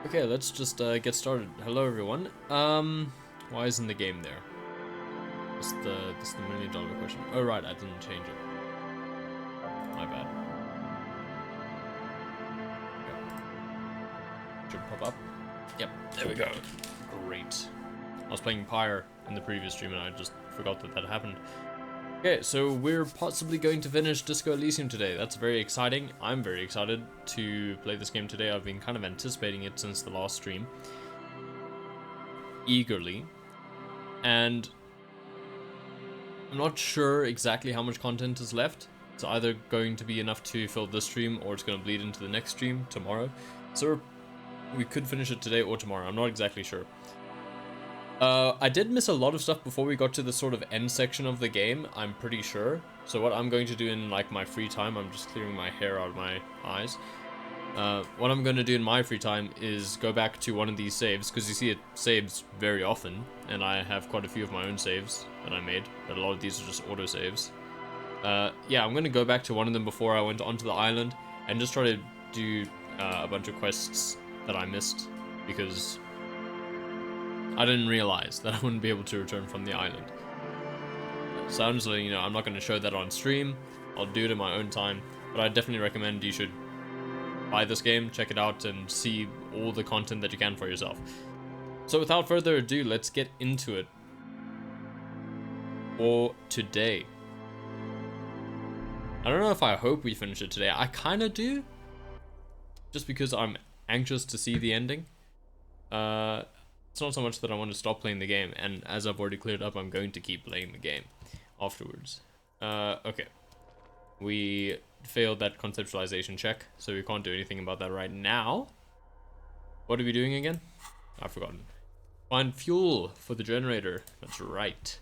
Okay, let's just get started. Hello, everyone. Why isn't the game there? This is the $1 million question. Oh right, I didn't change it. My bad. Okay. Should pop up. Yep, there we go. Great. I was playing Pyre in the previous stream and I just forgot that happened. Okay, so we're possibly going to finish Disco Elysium today. That's very exciting. I'm very excited to play this game today. I've been kind of anticipating it since the last stream. Eagerly. And I'm not sure exactly how much content is left. It's either going to be enough to fill this stream or it's going to bleed into the next stream tomorrow. So we could finish it today or tomorrow. I'm not exactly sure. I did miss a lot of stuff before we got to the sort of end section of the game, I'm pretty sure. So what I'm going to do in like my free time, I'm just clearing my hair out of my eyes. What I'm going to do in my free time is go back to one of these saves, because you see it saves very often, and I have quite a few of my own saves that I made, but a lot of these are just auto saves. Yeah, I'm going to go back to one of them before I went onto the island, and just try to do a bunch of quests that I missed, because I didn't realize that I wouldn't be able to return from the island. So I'm just letting you know, I'm not going to show that on stream. I'll do it in my own time, but I definitely recommend you should buy this game, check it out, and see all the content that you can for yourself. So without further ado, let's get into it. For today. I don't know if I hope we finish it today. I kind of do. Just because I'm anxious to see the ending. It's not so much that I want to stop playing the game, and as I've already cleared up, I'm going to keep playing the game afterwards. Okay. We failed that conceptualization check, so we can't do anything about that right now. What are we doing again? I've forgotten. Find fuel for the generator. That's right.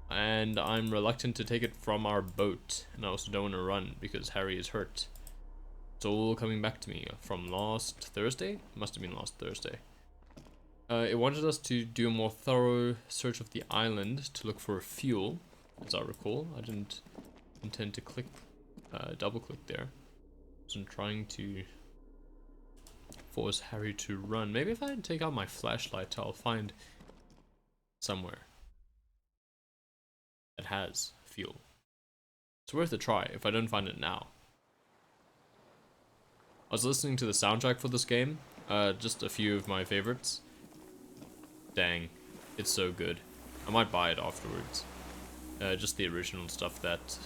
And I'm reluctant to take it from our boat, and I also don't want to run because Harry is hurt. It's all coming back to me from last Thursday? Must have been last Thursday. It wanted us to do a more thorough search of the island to look for fuel, as I recall. I didn't intend to click, double click there. I wasn't trying to force Harry to run. Maybe if I take out my flashlight, I'll find somewhere that has fuel. It's worth a try if I don't find it now. I was listening to the soundtrack for this game, just a few of my favorites. Dang, it's so good. I might buy it afterwards. Just the original stuff that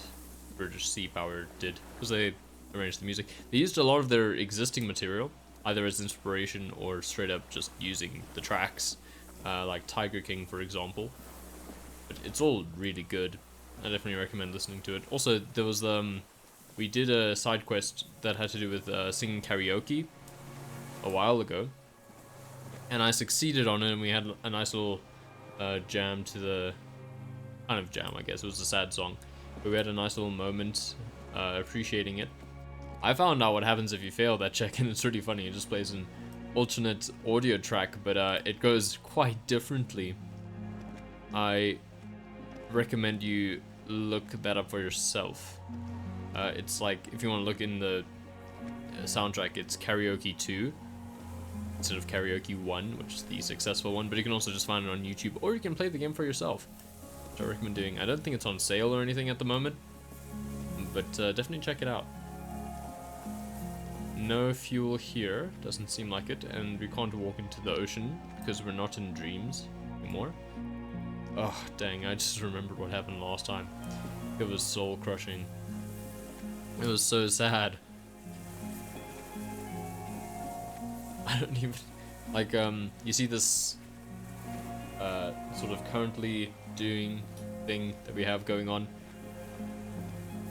British Sea Power did, because they arranged the music. They used a lot of their existing material, either as inspiration or straight up just using the tracks, like Tiger King, for example. But it's all really good. I definitely recommend listening to it. Also, there was we did a side quest that had to do with singing karaoke a while ago. And I succeeded on it, and we had a nice little jam to the... kind of jam, I guess. It was a sad song. But we had a nice little moment appreciating it. I found out what happens if you fail that check, and it's really funny. It just plays an alternate audio track, but it goes quite differently. I recommend you look that up for yourself. It's like, if you want to look in the soundtrack, it's Karaoke 2. Instead of Karaoke 1, which is the successful one, but you can also just find it on YouTube, or you can play the game for yourself, which I recommend doing. I don't think it's on sale or anything at the moment, but definitely check it out. No fuel here, doesn't seem like it, and we can't walk into the ocean because we're not in dreams anymore. Oh, dang, I just remembered what happened last time. It was soul crushing. It was so sad. I don't even, like, you see this, sort of currently doing thing that we have going on.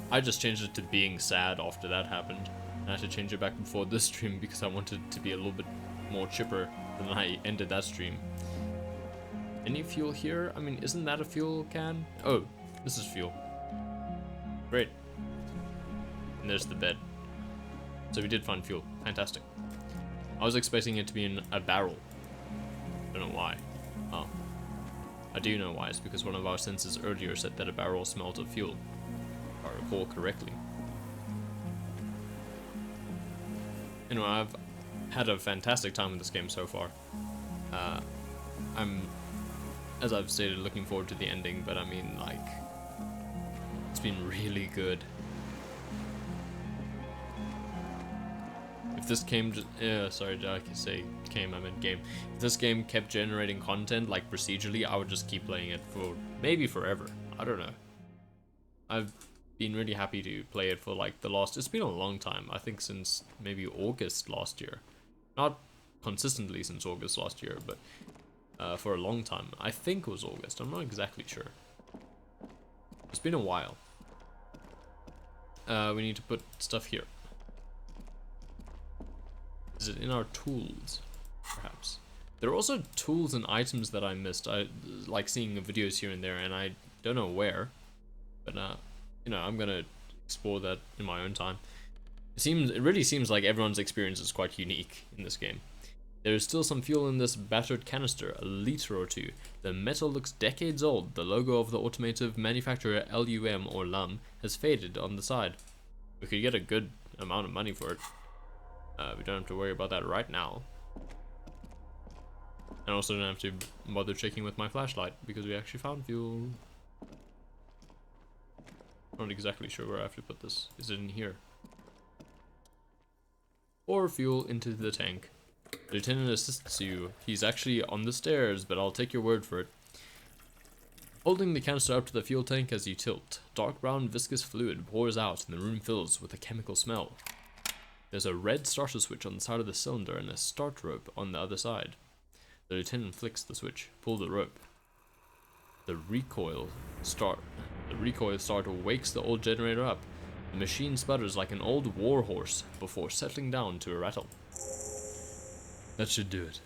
I just changed it to being sad after that happened. And I had to change it back before this stream because I wanted to be a little bit more chipper than I ended that stream. Any fuel here? I mean, isn't that a fuel can? Oh, this is fuel. Great. And there's the bed. So we did find fuel. Fantastic. I was expecting it to be in a barrel. Don't know why. Oh. I do know why. It's because one of our senses earlier said that a barrel smelled of fuel. If I recall correctly. Anyway, had a fantastic time with this game so far. I'm, as I've stated, looking forward to the ending, but I mean, like, it's been really good. If this game, sorry, did I say game? I meant game. If this game kept generating content like procedurally, I would just keep playing it for maybe forever. I don't know. I've been really happy to play it for like the last. It's been a long time. I think since maybe August last year. Not consistently since August last year, but for a long time. I think it was August. I'm not exactly sure. It's been a while. We need to put stuff here. Is it in our tools, perhaps? There are also tools and items that I missed. I like seeing videos here and there, and I don't know where. But you know, I'm gonna explore that in my own time. It really seems like everyone's experience is quite unique in this game. There is still some fuel in this battered canister, a liter or two. The metal looks decades old. The logo of the automotive manufacturer LUM or LUM has faded on the side. We could get a good amount of money for it. We don't have to worry about that right now. And also don't have to bother checking with my flashlight because we actually found fuel. Not exactly sure where I have to put this. Is it in here? Pour fuel into the tank. The lieutenant assists you. He's actually on the stairs, but I'll take your word for it. Holding the canister up to the fuel tank as you tilt, dark brown viscous fluid pours out and the room fills with a chemical smell. There's a red starter switch on the side of the cylinder and a start rope on the other side. The lieutenant flicks the switch, pull the rope. The recoil starter wakes the old generator up. The machine sputters like an old war horse before settling down to a rattle. That should do it.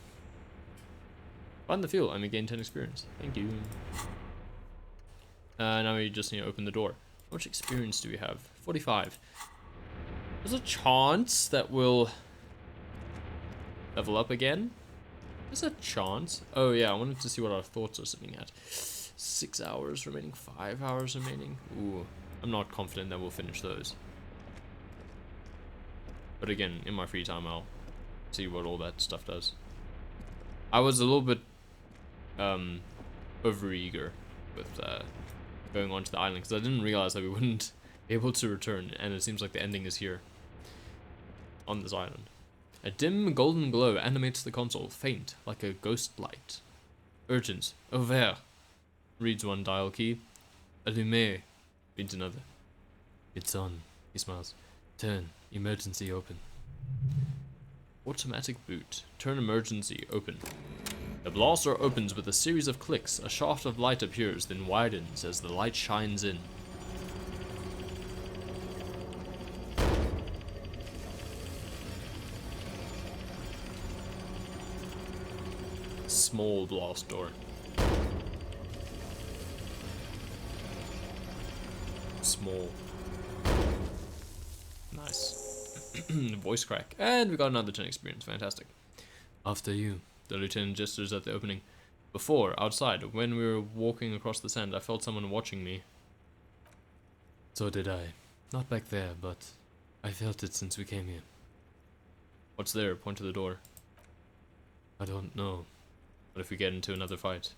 Find the fuel and we gain 10 experience. Thank you. Now we just need to open the door. How much experience do we have? 45. There's a chance that we'll level up again. There's a chance. Oh yeah, I wanted to see what our thoughts are sitting at. 6 hours remaining, 5 hours remaining. Ooh, I'm not confident that we'll finish those. But again, in my free time, I'll see what all that stuff does. I was a little bit overeager with going onto the island because I didn't realize that we wouldn't be able to return, and it seems like the ending is here on this island. A dim golden glow animates the console, faint like a ghost light. Urgent, ouvert, reads one dial key. Allumé, reads another. It's on, he smiles. Turn, emergency open. Automatic boot, turn emergency open. The blaster opens with a series of clicks. A shaft of light appears, then widens as the light shines in. Small blast door. Small. Nice. Voice crack. And we got another 10 experience. Fantastic. After you. The lieutenant gestures at the opening. Before, outside, when we were walking across the sand, I felt someone watching me. So did I. Not back there, but I felt it since we came here. What's there? Point to the door. I don't know. What if we get into another fight?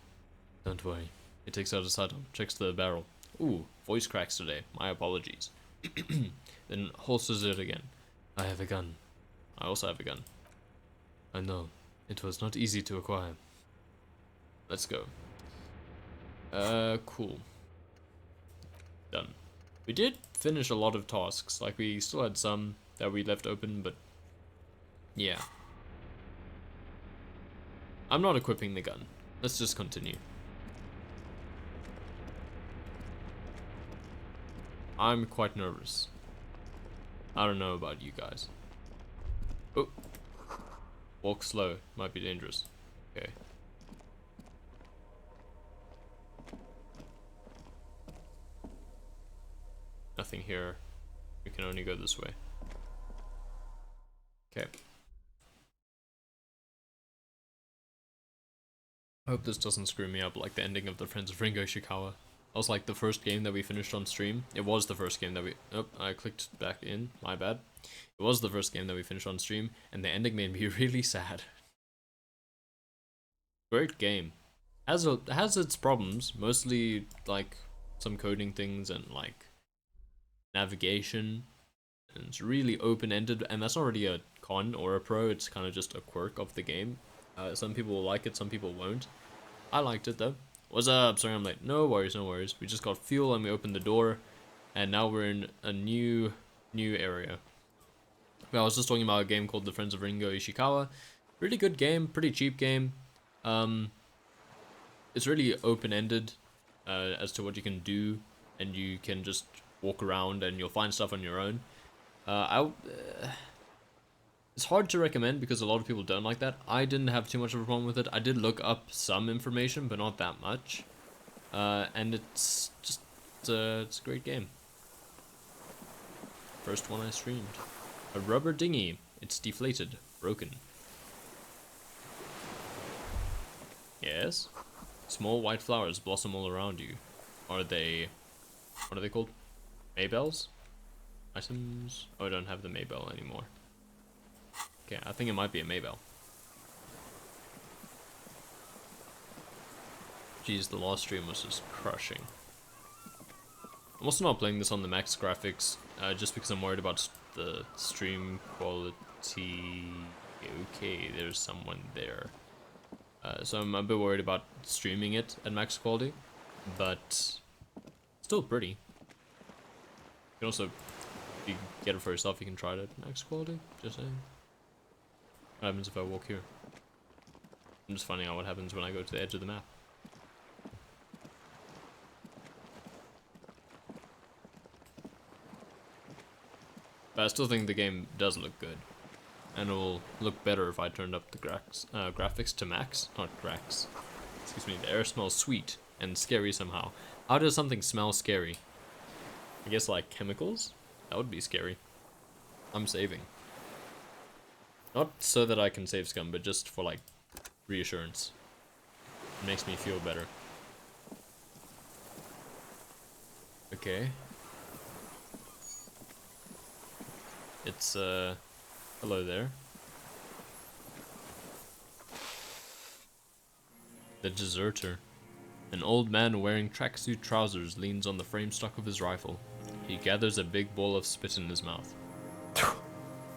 Don't worry. He takes out a sidearm, checks the barrel. Ooh, voice cracks today. My apologies. Then holsters it again. I have a gun. I also have a gun. I know. It was not easy to acquire. Let's go. Cool. Done. We did finish a lot of tasks. Like, we still had some that we left open, but yeah. I'm not equipping the gun. Let's just continue. I'm quite nervous. I don't know about you guys. Oh. Walk slow. Might be dangerous. Okay. Nothing here. We can only go this way. Okay. I hope this doesn't screw me up like the ending of the Friends of Ringo Shikawa. That was like the first game that we finished on stream. It was the first game that we... Oh, I clicked back in. My bad. It was the first game that we finished on stream, and the ending made me really sad. Great game. Has its problems, mostly like some coding things and like navigation. And it's really open-ended, and that's not really a con or a pro, it's kind of just a quirk of the game. Some people will like it, some people won't. I liked it though. What's up? Sorry I'm late. No worries, no worries. We just got fuel and we opened the door, and now we're in a new area. Well, I was just talking about a game called The Friends of Ringo Ishikawa. Really good game, pretty cheap game. It's really open-ended as to what you can do, and you can just walk around and you'll find stuff on your own. It's hard to recommend because a lot of people don't like that. I didn't have too much of a problem with it. I did look up some information, but not that much. And it's just, it's a great game. First one I streamed. A rubber dinghy. It's deflated, broken. Yes. Small white flowers blossom all around you. Are they... What are they called? Maybells? Items? Oh, I don't have the Maybell anymore. Okay, I think it might be a Maybell. Jeez, the last stream was just crushing. I'm also not playing this on the max graphics, just because I'm worried about the stream quality. Okay, there's someone there. So I'm a bit worried about streaming it at max quality, but still pretty. You can also, if you get it for yourself, you can try it at max quality, just saying. What happens if I walk here? I'm just finding out what happens when I go to the edge of the map. But I still think the game does look good. And it will look better if I turned up the graphics to max. Not grax. Excuse me, the air smells sweet and scary somehow. How does something smell scary? I guess like chemicals? That would be scary. I'm saving. Not so that I can save scum, but just for like reassurance. It makes me feel better. Okay. It's hello there. The deserter. An old man wearing tracksuit trousers leans on the frame stock of his rifle. He gathers a big ball of spit in his mouth,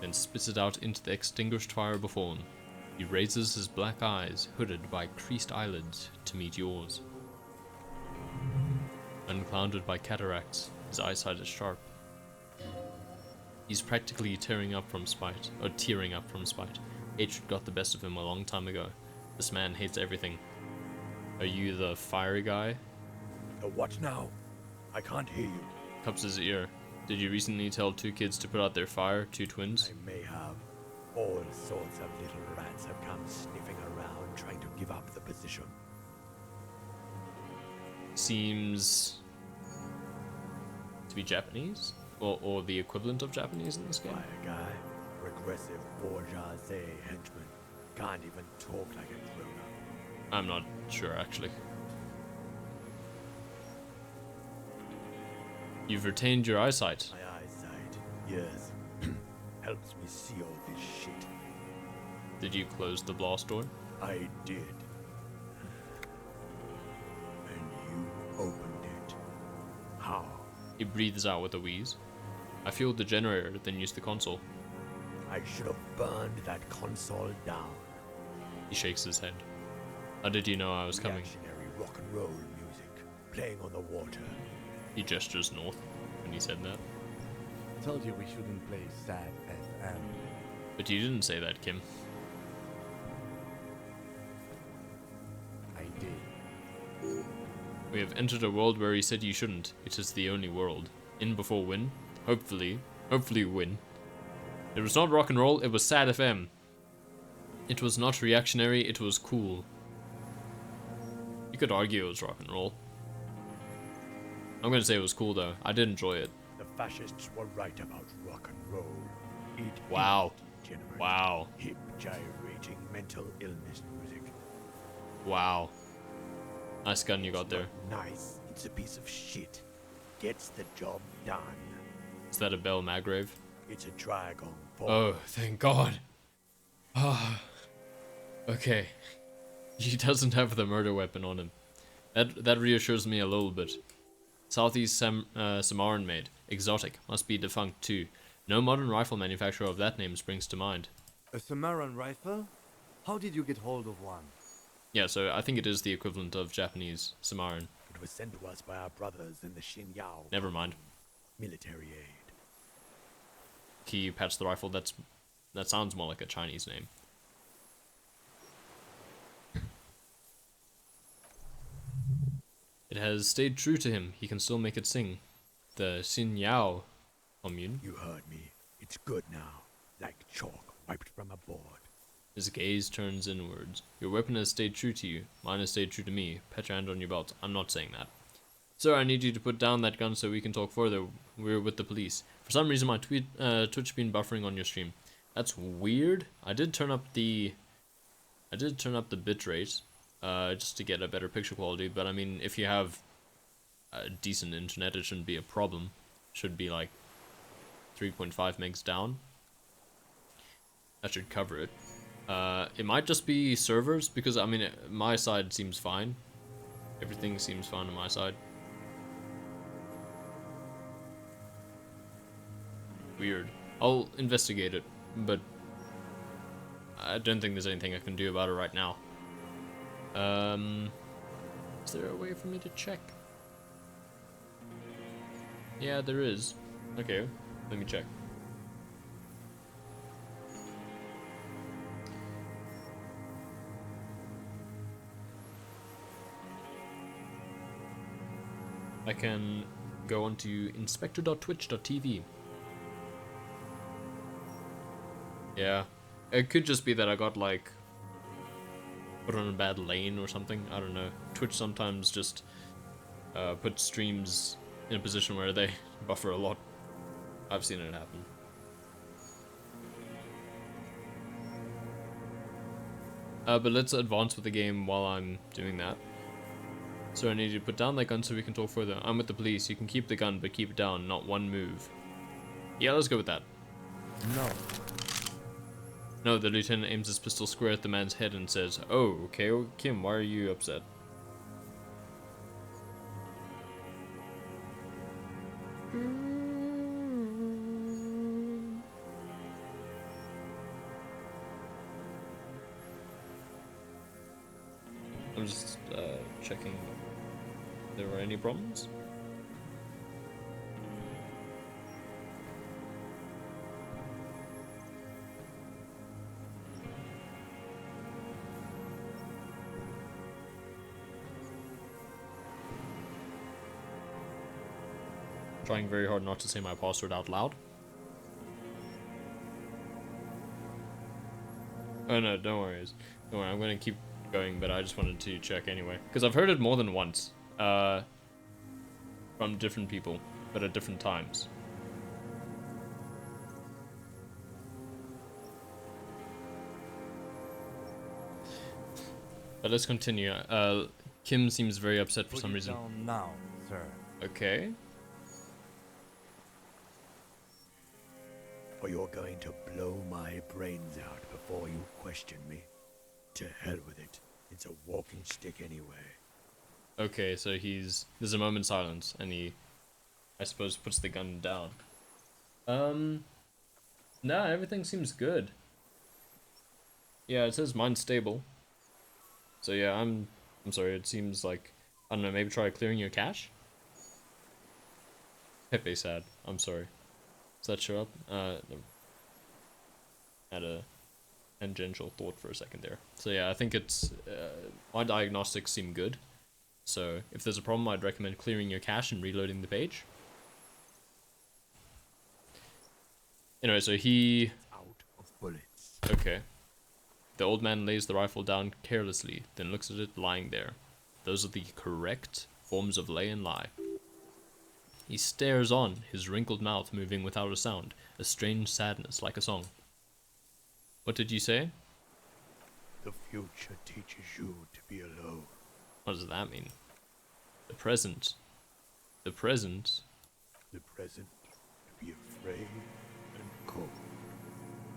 then spits it out into the extinguished fire before him. He raises his black eyes, hooded by creased eyelids, to meet yours. Unclouded by cataracts, his eyesight is sharp. He's practically tearing up from spite. Hatred got the best of him a long time ago. This man hates everything. Are you the fiery guy? The what now? I can't hear you. Cups his ear. Did you recently tell 2 kids to put out their fire? 2 twins? I may have. All sorts of little rats have come sniffing around trying to give up the position. Seems to be Japanese? Or the equivalent of Japanese in this game? Fire guy, regressive bourgeoisie henchman, can't even talk like a grown-up. I'm not sure, actually. You've retained your eyesight. My eyesight, yes, helps me see all this shit. Did you close the blast door? I did. And you opened it. How? He breathes out with a wheeze. I fueled the generator, then used the console. I should have burned that console down. He shakes his head. How did you know I was coming? Reactionary rock and roll music playing on the water. He gestures north when he said that. Told you we shouldn't play sad FM. But you didn't say that, Kim. I did. We have entered a world where he said you shouldn't. It is the only world. In before win. Hopefully win. It was not rock and roll, it was sad FM. It was not reactionary, it was cool. You could argue it was rock and roll. I'm gonna say it was cool though. I did enjoy it. The fascists were right about rock and roll. It Wow. is degenerate, Wow. hip, gyrating mental illness music. Wow. Nice gun you got there. Nice. It's It's a piece of shit. Gets the job done. Is that a Bell Magrave? It's a Dragon Oh, thank God. Ah, okay. He doesn't have the murder weapon on him. That reassures me a little bit. Southeast Samaran made. Exotic. Must be defunct too. No modern rifle manufacturer of that name springs to mind. A Samaran rifle? How did you get hold of one? Yeah, so I think it is the equivalent of Japanese Samaran. It was sent to us by our brothers in the Xinyao. Never mind. Military aid. He pats the rifle. That sounds more like a Chinese name. It has stayed true to him. He can still make it sing. The Xinyao commune. You heard me. It's good now. Like chalk wiped from a board. His gaze turns inwards. Your weapon has stayed true to you. Mine has stayed true to me. Put your hand on your belt. I'm not saying that. Sir, I need you to put down that gun so we can talk further. We're with the police. For some reason, my Twitch been buffering on your stream. That's weird. I did turn up the bitrate, just to get a better picture quality. But I mean, if you have a decent internet, it shouldn't be a problem. Should be like 3.5 megs down. That should cover it. It might just be servers because I mean, my side seems fine. Everything seems fine on my side. Weird. I'll investigate it, but I don't think there's anything I can do about it right now. Is there a way for me to check? Yeah, there is. Okay, let me check. I can go onto inspector.twitch.tv. Yeah, it could just be that I got like put on a bad lane or something. I don't know. Twitch sometimes just puts streams in a position where they buffer a lot. I've seen it happen. But let's advance with the game while I'm doing that. So I need you to put down that gun so we can talk further. I'm with the police. You can keep the gun, but keep it down, not one move. Yeah, let's go with that. No. No, the lieutenant aims his pistol square at the man's head and says, "Oh, okay, Kim, why are you upset?" I'm just checking if there were any problems. Trying very hard not to say my password out loud. Oh no, don't worry. Don't worry, I'm gonna keep going, but I just wanted to check anyway. Because I've heard it more than once. From different people, but at different times. But let's continue. Kim seems very upset for some reason. Down now, sir. Okay. Or you're going to blow my brains out before you question me. To hell with it. It's a walking stick anyway. Okay, so there's a moment's silence, and he, I suppose, puts the gun down. Nah, everything seems good. Yeah, it says mine's stable. So yeah, I'm sorry, it seems like, I don't know, maybe try clearing your cache? Pepe sad, I'm sorry. Does that show up? No. Had a tangential thought for a second there. So yeah, I think it's, my diagnostics seem good. So if there's a problem, I'd recommend clearing your cache and reloading the page. Anyway, so he... Out of bullets. Okay. The old man lays the rifle down carelessly, then looks at it lying there. Those are the correct forms of lay and lie. He stares on, his wrinkled mouth moving without a sound, a strange sadness like a song. What did you say? The future teaches you to be alone. What does that mean? The present The present? The present to be afraid and cold.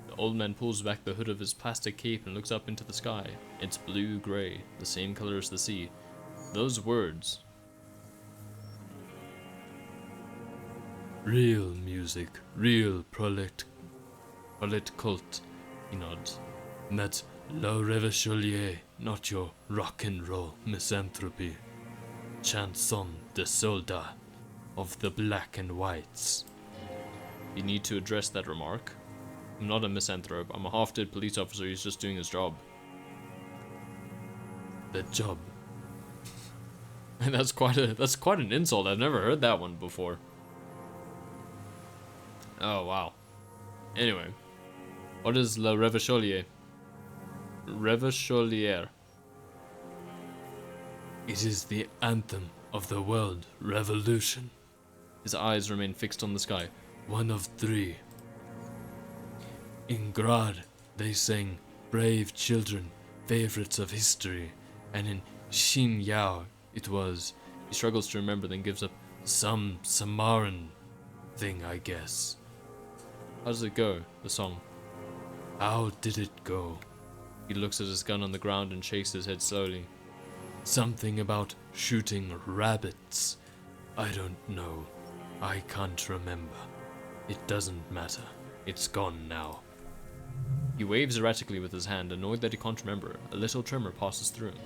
The old man pulls back the hood of his plastic cape and looks up into the sky. It's blue-gray, the same color as the sea. Those words. Real music, real cult, he nods. And that's La Revacholier, not your rock and roll misanthropy. Chanson de soldat of the black and whites. You need to address that remark. I'm not a misanthrope. I'm a half-dead police officer who's just doing his job. The job. And that's quite an insult. I've never heard that one before. Oh wow. Anyway, what is La Revacholier? Revacholier. It is the anthem of the world revolution. His eyes remain fixed on the sky. One of three. In Grad, they sang brave children, favorites of history, and in Xinyao it was, he struggles to remember, then gives up some Samaran thing, I guess. How does it go, the song? How did it go? He looks at his gun on the ground and shakes his head slowly. Something about shooting rabbits. I don't know. I can't remember. It doesn't matter. It's gone now. He waves erratically with his hand, annoyed that he can't remember. A little tremor passes through him.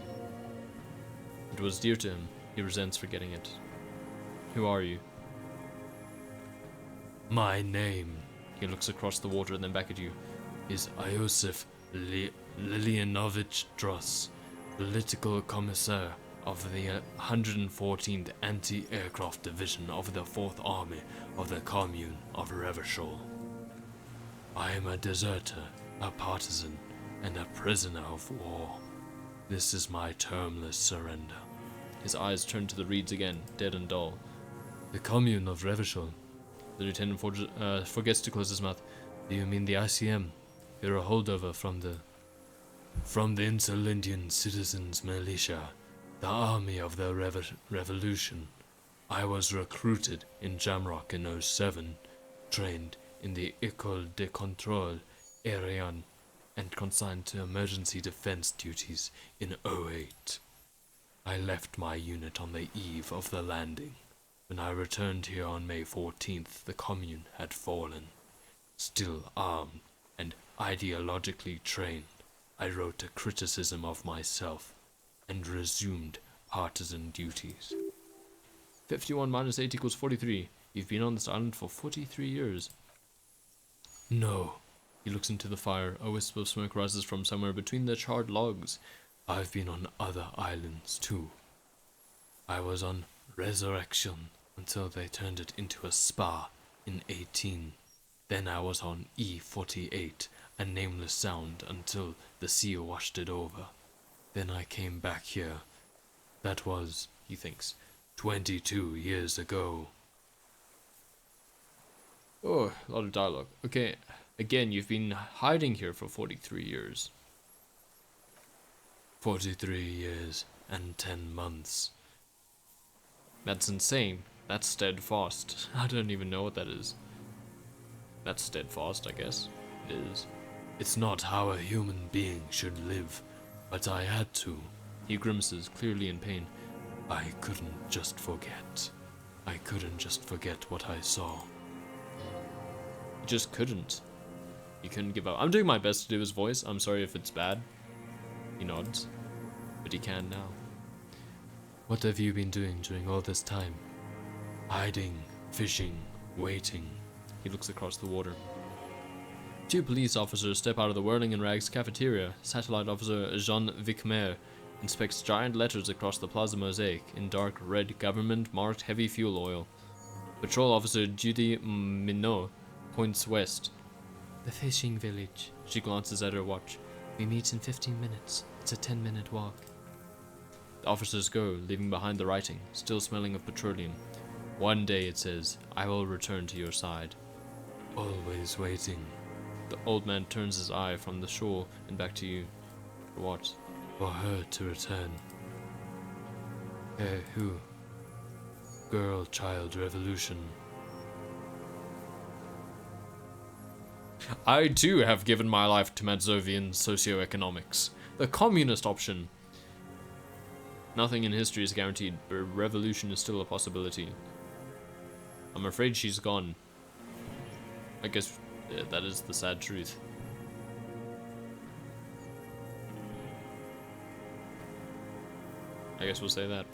It was dear to him. He resents forgetting it. Who are you? My name, he looks across the water and then back at you, is Iosif Lilianovich Dross, political commissar of the 114th Anti-Aircraft Division of the 4th Army of the Commune of Revachol. I am a deserter, a partisan, and a prisoner of war. This is my termless surrender. His eyes turn to the reeds again, dead and dull. The Commune of Revachol. The lieutenant forgets to close his mouth. Do you mean the ICM? You're a holdover from the Insulindian Citizens Militia, the army of the revolution. I was recruited in Jamrock in 07, trained in the École de Contrôle Aérien, and consigned to emergency defense duties in 08. I left my unit on the eve of the landing. When I returned here on May 14th, the Commune had fallen. Still armed and ideologically trained, I wrote a criticism of myself and resumed partisan duties. 51 minus 8 equals 43. You've been on this island for 43 years. No. He looks into the fire. A wisp of smoke rises from somewhere between the charred logs. I've been on other islands too. I was on Resurrection until they turned it into a spa in 18. Then I was on E48, a nameless sound, until the sea washed it over. Then I came back here. That was, he thinks, 22 years ago. Oh, a lot of dialogue. Okay, again, you've been hiding here for 43 years. 43 years and 10 months. That's insane. That's steadfast. I don't even know what that is. That's steadfast, I guess. It is. It's not how a human being should live, but I had to. He grimaces, clearly in pain. I couldn't just forget. I couldn't just forget what I saw. You just couldn't. You couldn't give up. I'm doing my best to do his voice. I'm sorry if it's bad. He nods. But he can now. What have you been doing during all this time? Hiding, fishing, waiting. He looks across the water. Two police officers step out of the Whirling in Rags cafeteria. Satellite officer Jean Vicmer inspects giant letters across the plaza mosaic in dark red government marked heavy fuel oil. Patrol officer Judy Minot points west. The fishing village. She glances at her watch. We meet in 15 minutes. It's a 10-minute walk. The officers go, leaving behind the writing, still smelling of petroleum. One day, it says, I will return to your side. Always waiting. The old man turns his eye from the shore and back to you. For what? For her to return. Who? Girl-child revolution. I too have given my life to Madzovian socioeconomics. The communist option. Nothing in history is guaranteed, but revolution is still a possibility. I'm afraid she's gone. I guess that is the sad truth. I guess we'll say that.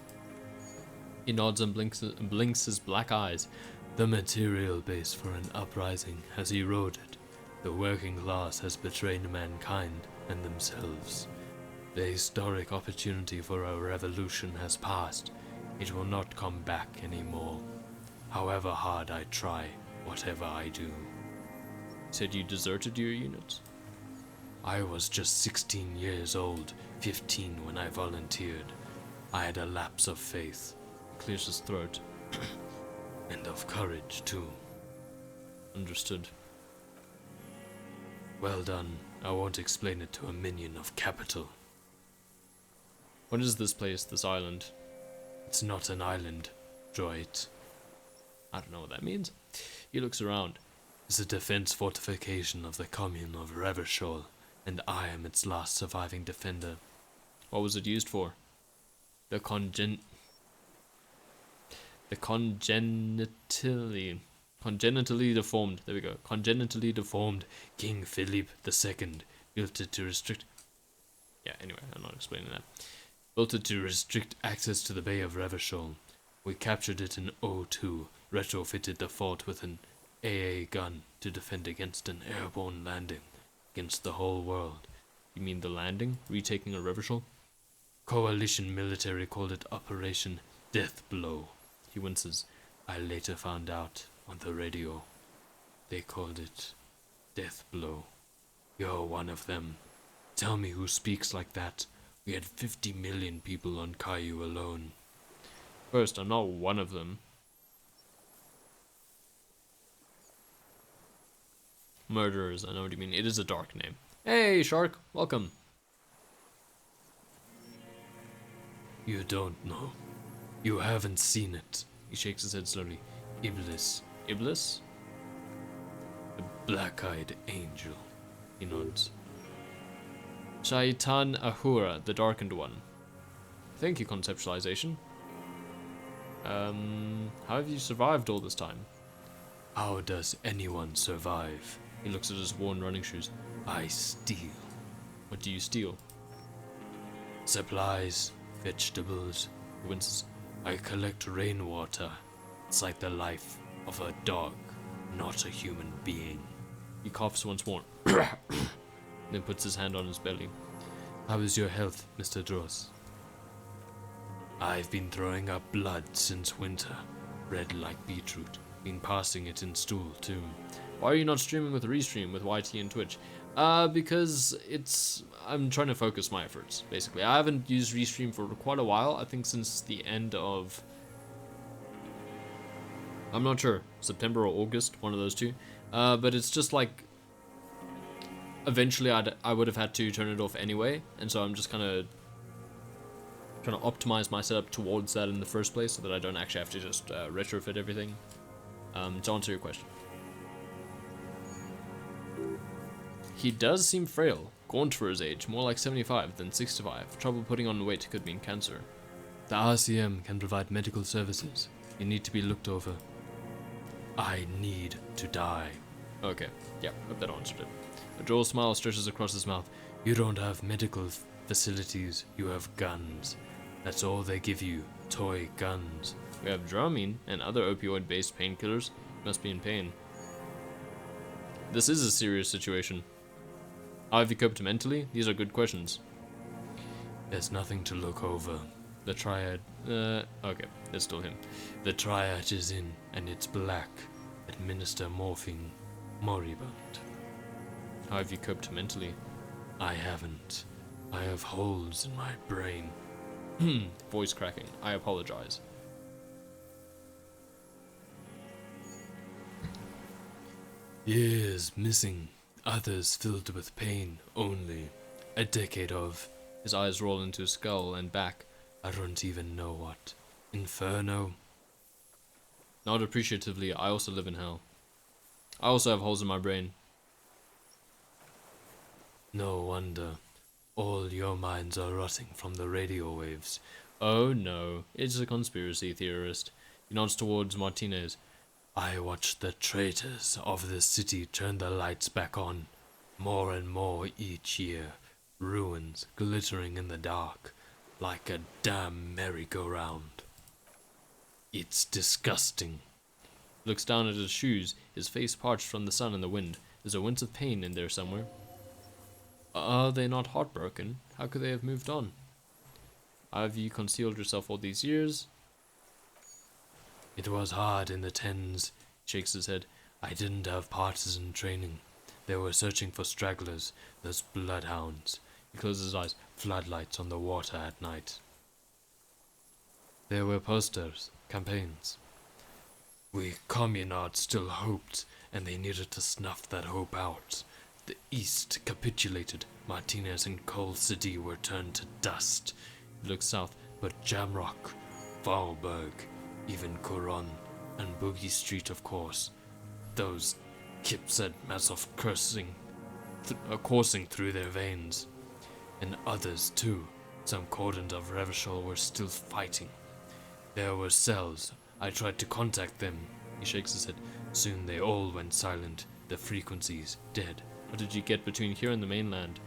He nods and blinks his black eyes. The material base for an uprising has eroded. The working class has betrayed mankind and themselves. The historic opportunity for a revolution has passed. It will not come back anymore. However hard I try, whatever I do. Said you deserted your unit? I was just 16 years old, 15 when I volunteered. I had a lapse of faith. Clears his throat. And of courage, too. Understood. Well done. I won't explain it to a minion of capital. What is this place, this island? It's not an island, droid. I don't know what that means. He looks around. It's a defense fortification of the commune of Revachol, and I am its last surviving defender. What was it used for? The congenitally deformed, there we go, congenitally deformed King Philippe II built it to restrict, anyway, I'm not explaining that. Built it to restrict access to the Bay of Revachol. We captured it in '02, retrofitted the fort with an AA gun to defend against an airborne landing, against the whole world. You mean the landing? Retaking of Revachol? Coalition military called it Operation Death Blow. He winces. I later found out on the radio. They called it Death Blow. You're one of them. Tell me who speaks like that. We had 50 million people on Caillou alone. First, I'm not one of them. Murderers, I know what you mean. It is a dark name. Hey, Shark, welcome. You don't know. You haven't seen it. He shakes his head slowly. Iblis. Iblis? The black-eyed angel. He nods. Shaitan Ahura, the darkened one. Thank you, conceptualization. How have you survived all this time? How does anyone survive? He looks at his worn running shoes. I steal. What do you steal? Supplies, vegetables. He winces. I collect rainwater. It's like the life of a dog, not a human being. He coughs once more. Then puts his hand on his belly. How is your health, Mr. Dross? I've been throwing up blood since winter. Red like beetroot. Been passing it in stool, too. Why are you not streaming with Restream, with YT and Twitch? Because I'm trying to focus my efforts, basically. I haven't used Restream for quite a while. I think since the end of... I'm not sure. September or August, one of those two. But it's just like... Eventually, I would have had to turn it off anyway, and so I'm just kind of trying to optimize my setup towards that in the first place, so that I don't actually have to just retrofit everything. To answer your question, he does seem frail, gaunt for his age, more like 75 than 65. Trouble putting on weight could mean cancer. The RCM can provide medical services. You need to be looked over. I need to die. Okay, yeah, hope that answered it. A droll smile stretches across his mouth. You don't have medical facilities, you have guns. That's all they give you, toy guns. We have Dramamine and other opioid-based painkillers. You must be in pain. This is a serious situation. How have you coped mentally? These are good questions. There's nothing to look over. The triad... okay, it's still him. The triad is in, and it's black. Administer morphine. Moribund. How have you coped mentally? I haven't. I have holes in my brain. Voice cracking. I apologize. Years missing. Others filled with pain only. A decade of... His eyes roll into his skull and back. I don't even know what. Inferno? Not appreciatively, I also live in hell. I also have holes in my brain. No wonder. All your minds are rotting from the radio waves. Oh no, it's a conspiracy theorist. He nods towards Martinez. I watched the traitors of the city turn the lights back on. More and more each year. Ruins glittering in the dark, like a damn merry-go-round. It's disgusting. Looks down at his shoes, his face parched from the sun and the wind. There's a wince of pain in there somewhere. Are they not heartbroken? How could they have moved on? Have you concealed yourself all these years? It was hard in the tens, shakes his head. I didn't have partisan training. They were searching for stragglers, those bloodhounds. He closes his eyes, floodlights on the water at night. There were posters, campaigns. We communards still hoped, and they needed to snuff that hope out. The East capitulated. Martinez and Coal City were turned to dust. He looks south, but Jamrock, Faubourg, even Coron, and Boogie Street, of course. Those kips had Mazov coursing through their veins. And others, too. Some cordons of Revachol were still fighting. There were cells. I tried to contact them. He shakes his head. Soon they all went silent. The frequencies dead. What did you get between here and the mainland?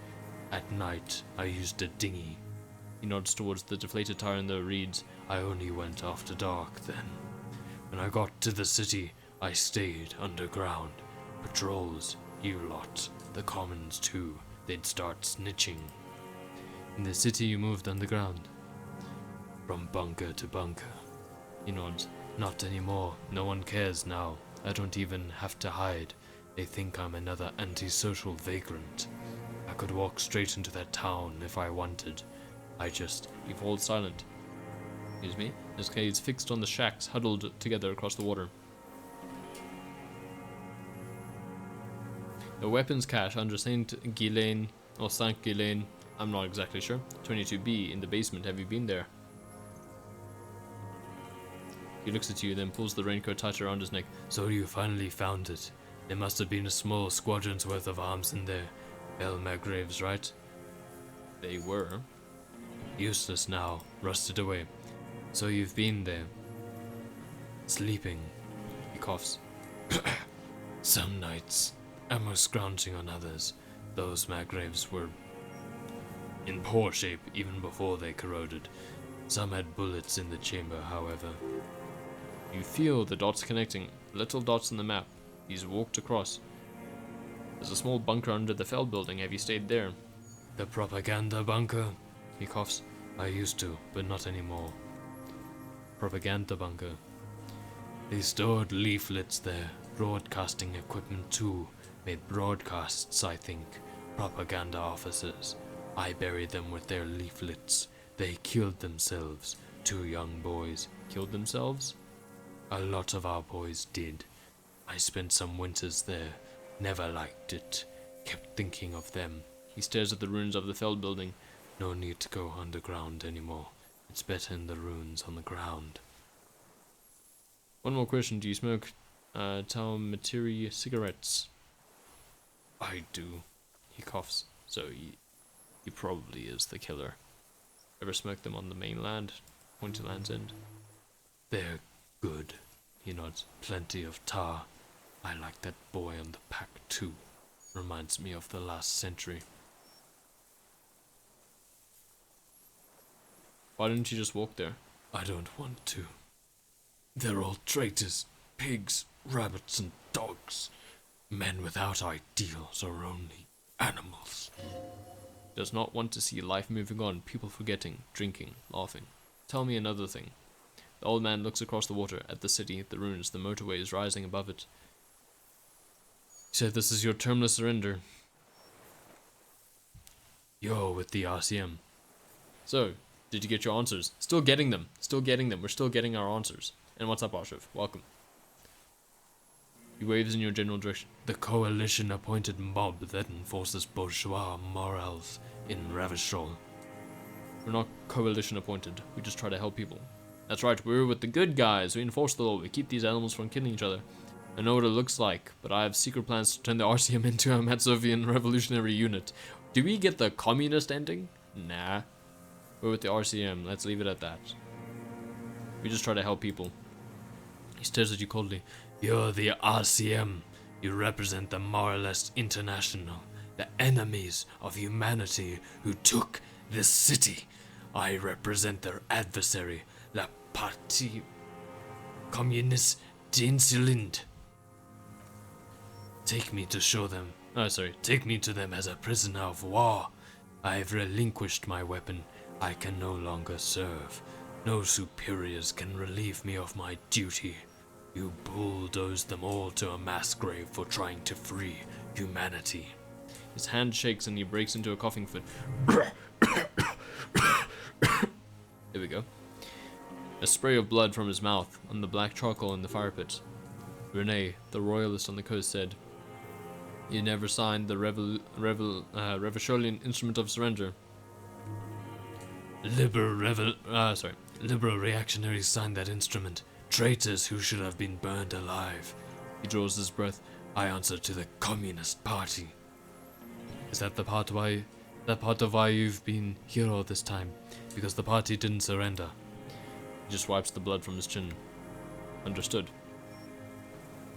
At night, I used a dinghy. He nods towards the deflated tire in the reeds. I only went after dark then. When I got to the city, I stayed underground. Patrols, you lot, the commons too. They'd start snitching. In the city you moved underground. From bunker to bunker. He nods. Not anymore. No one cares now. I don't even have to hide. They think I'm another antisocial vagrant. I could walk straight into that town if I wanted. He falls silent. Excuse me? His gaze fixed on the shacks huddled together across the water. The weapons cache under Saint Ghislaine, or Saint Ghislaine, I'm not exactly sure. 22B in the basement. Have you been there? He looks at you, then pulls the raincoat tighter around his neck. So you finally found it. There must have been a small squadron's worth of arms in there. Bell Margraves, right? They were. Useless now, rusted away. So you've been there. Sleeping. He coughs. Some nights. Ammo scrounging on others. Those Margraves were in poor shape even before they corroded. Some had bullets in the chamber, however. You feel the dots connecting, little dots on the map. He's walked across. There's a small bunker under the Feld building. Have you stayed there? The propaganda bunker? He coughs. I used to, but not anymore. Propaganda bunker. They stored leaflets there. Broadcasting equipment too. Made broadcasts, I think. Propaganda officers. I buried them with their leaflets. They killed themselves. 2 young boys. Killed themselves? A lot of our boys did. I spent some winters there. Never liked it. Kept thinking of them. He stares at the ruins of the Feld building. No need to go underground anymore. It's better in the ruins on the ground. One more question. Do you smoke Tau Materi cigarettes? I do. He coughs. So he probably is the killer. Ever smoked them on the mainland? Pointy Land's End. They're good. He nods. Plenty of tar. I like that boy on the pack too. Reminds me of the last century. Why didn't you just walk there? I don't want to. They're all traitors. Pigs, rabbits and dogs. Men without ideals are only animals. Does not want to see life moving on, people forgetting, drinking, laughing. Tell me another thing. The old man looks across the water, at the city, the ruins, the motorway is rising above it. He said this is your terminal surrender. You're with the RCM. So, did you get your answers? Still getting them. Still getting them. We're still getting our answers. And what's up, Arshiv? Welcome. He waves in your general direction. The coalition appointed mob that enforces bourgeois morals in Ravishol. We're not coalition appointed. We just try to help people. That's right, we're with the good guys. We enforce the law. We keep these animals from killing each other. I know what it looks like, but I have secret plans to turn the RCM into a Matsovian revolutionary unit. Do we get the communist ending? Nah. We're with the RCM. Let's leave it at that. We just try to help people. He stares at you coldly. You're the RCM. You represent the Moralist International, the enemies of humanity who took this city. I represent their adversary, La Partie Communiste d'Insulinde. Take me to them as a prisoner of war. I have relinquished my weapon. I can no longer serve. No superiors can relieve me of my duty. You bulldoze them all to a mass grave for trying to free humanity. His hand shakes and he breaks into a coughing fit. There we go. A spray of blood from his mouth on the black charcoal in the fire pit. Rene, the royalist on the coast, said, "You never signed the Revacholian Instrument of Surrender." Liberal reactionaries signed that instrument. Traitors who should have been burned alive. He draws his breath. I answer to the Communist Party. Is that the part of why you've been here all this time? Because the party didn't surrender. He just wipes the blood from his chin. Understood.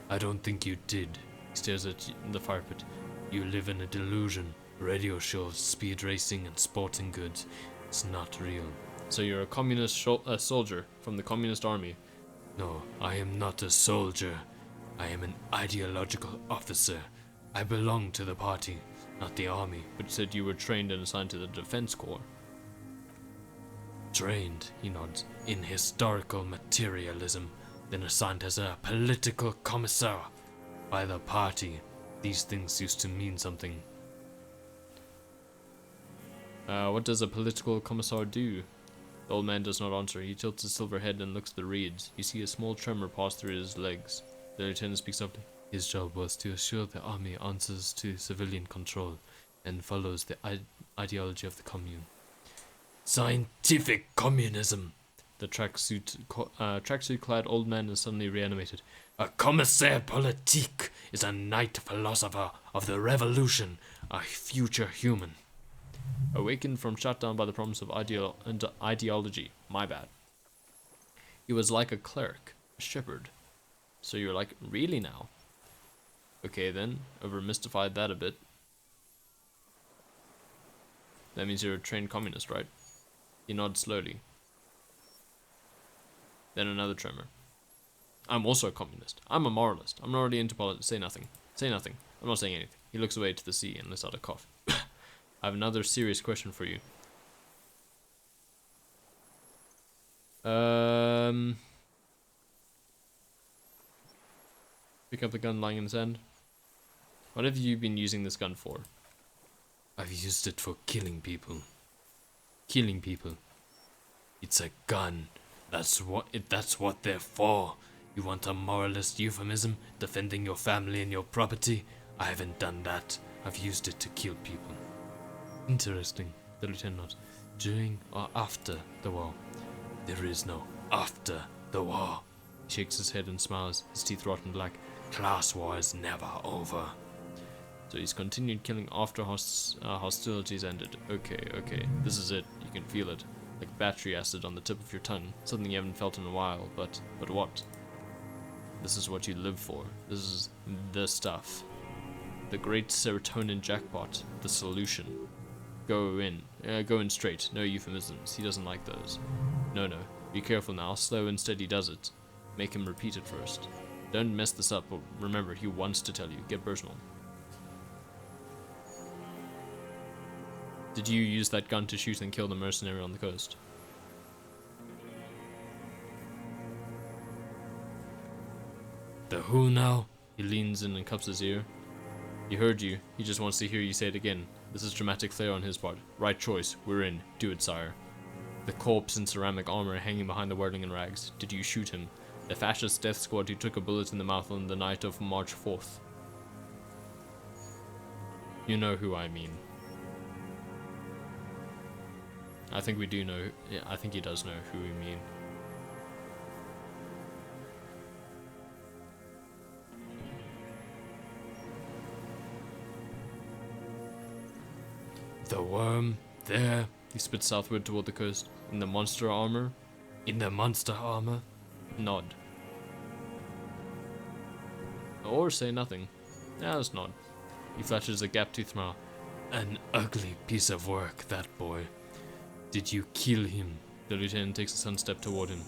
I don't think you did. He stares at the fire pit. You live in a delusion. Radio shows, speed racing, and sporting goods. It's not real. So you're a communist soldier from the communist army? No, I am not a soldier. I am an ideological officer. I belong to the party, not the army. But you said you were trained and assigned to the defense corps. Trained, he nods, in historical materialism, then assigned as a political commissar by the party. These things used to mean something. What does a political commissar do? The old man does not answer. He tilts his silver head and looks at the reeds. You see a small tremor pass through his legs. The lieutenant speaks up. His job was to assure the army answers to civilian control and follows the ideology of the commune. Scientific communism! The tracksuit-clad old man is suddenly reanimated. A commissaire politique is a knight philosopher of the revolution, a future human. Awakened from shutdown by the promise of ideology. My bad. He was like a cleric, a shepherd. So you're like, really now? Okay then, over-mystified that a bit. That means you're a trained communist, right? He nods slowly. Then another tremor. I'm also a communist. I'm a moralist. I'm not already into politics. Say nothing. Say nothing. I'm not saying anything. He looks away to the sea and lets out a cough. I have another serious question for you. Pick up the gun lying in the sand. What have you been using this gun for? I've used it for killing people. Killing people. It's a gun. That's what they're for. You want a moralist euphemism? Defending your family and your property? I haven't done that. I've used it to kill people. Interesting, the lieutenant nods. During or after the war? There is no after the war. He shakes his head and smiles, his teeth rotten black. Class war is never over. So he's continued killing after hostilities ended. Okay, this is it. You can feel it. Like battery acid on the tip of your tongue. Something you haven't felt in a while, but what? This is what you live for. This is the stuff. The great serotonin jackpot. The solution. Go in straight. No euphemisms. He doesn't like those. No. Be careful now. Slow and steady does it. Make him repeat it first. Don't mess this up, but remember, he wants to tell you. Get personal. Did you use that gun to shoot and kill the mercenary on the coast? The who now? He leans in and cups his ear. He heard you. He just wants to hear you say it again. This is dramatic flair on his part. Right choice. We're in. Do it, sire. The corpse in ceramic armor hanging behind the whirling in rags. Did you shoot him? The fascist death squad who took a bullet in the mouth on the night of March 4th. You know who I mean. I think we do know. Yeah, I think he does know who we mean. The worm, there. He spits southward toward the coast. In the monster armor. In the monster armor. Nod. Or say nothing. Yeah, let's nod. He flashes a gap-toothed smile. An ugly piece of work, that boy. Did you kill him? The lieutenant takes a sudden step toward him.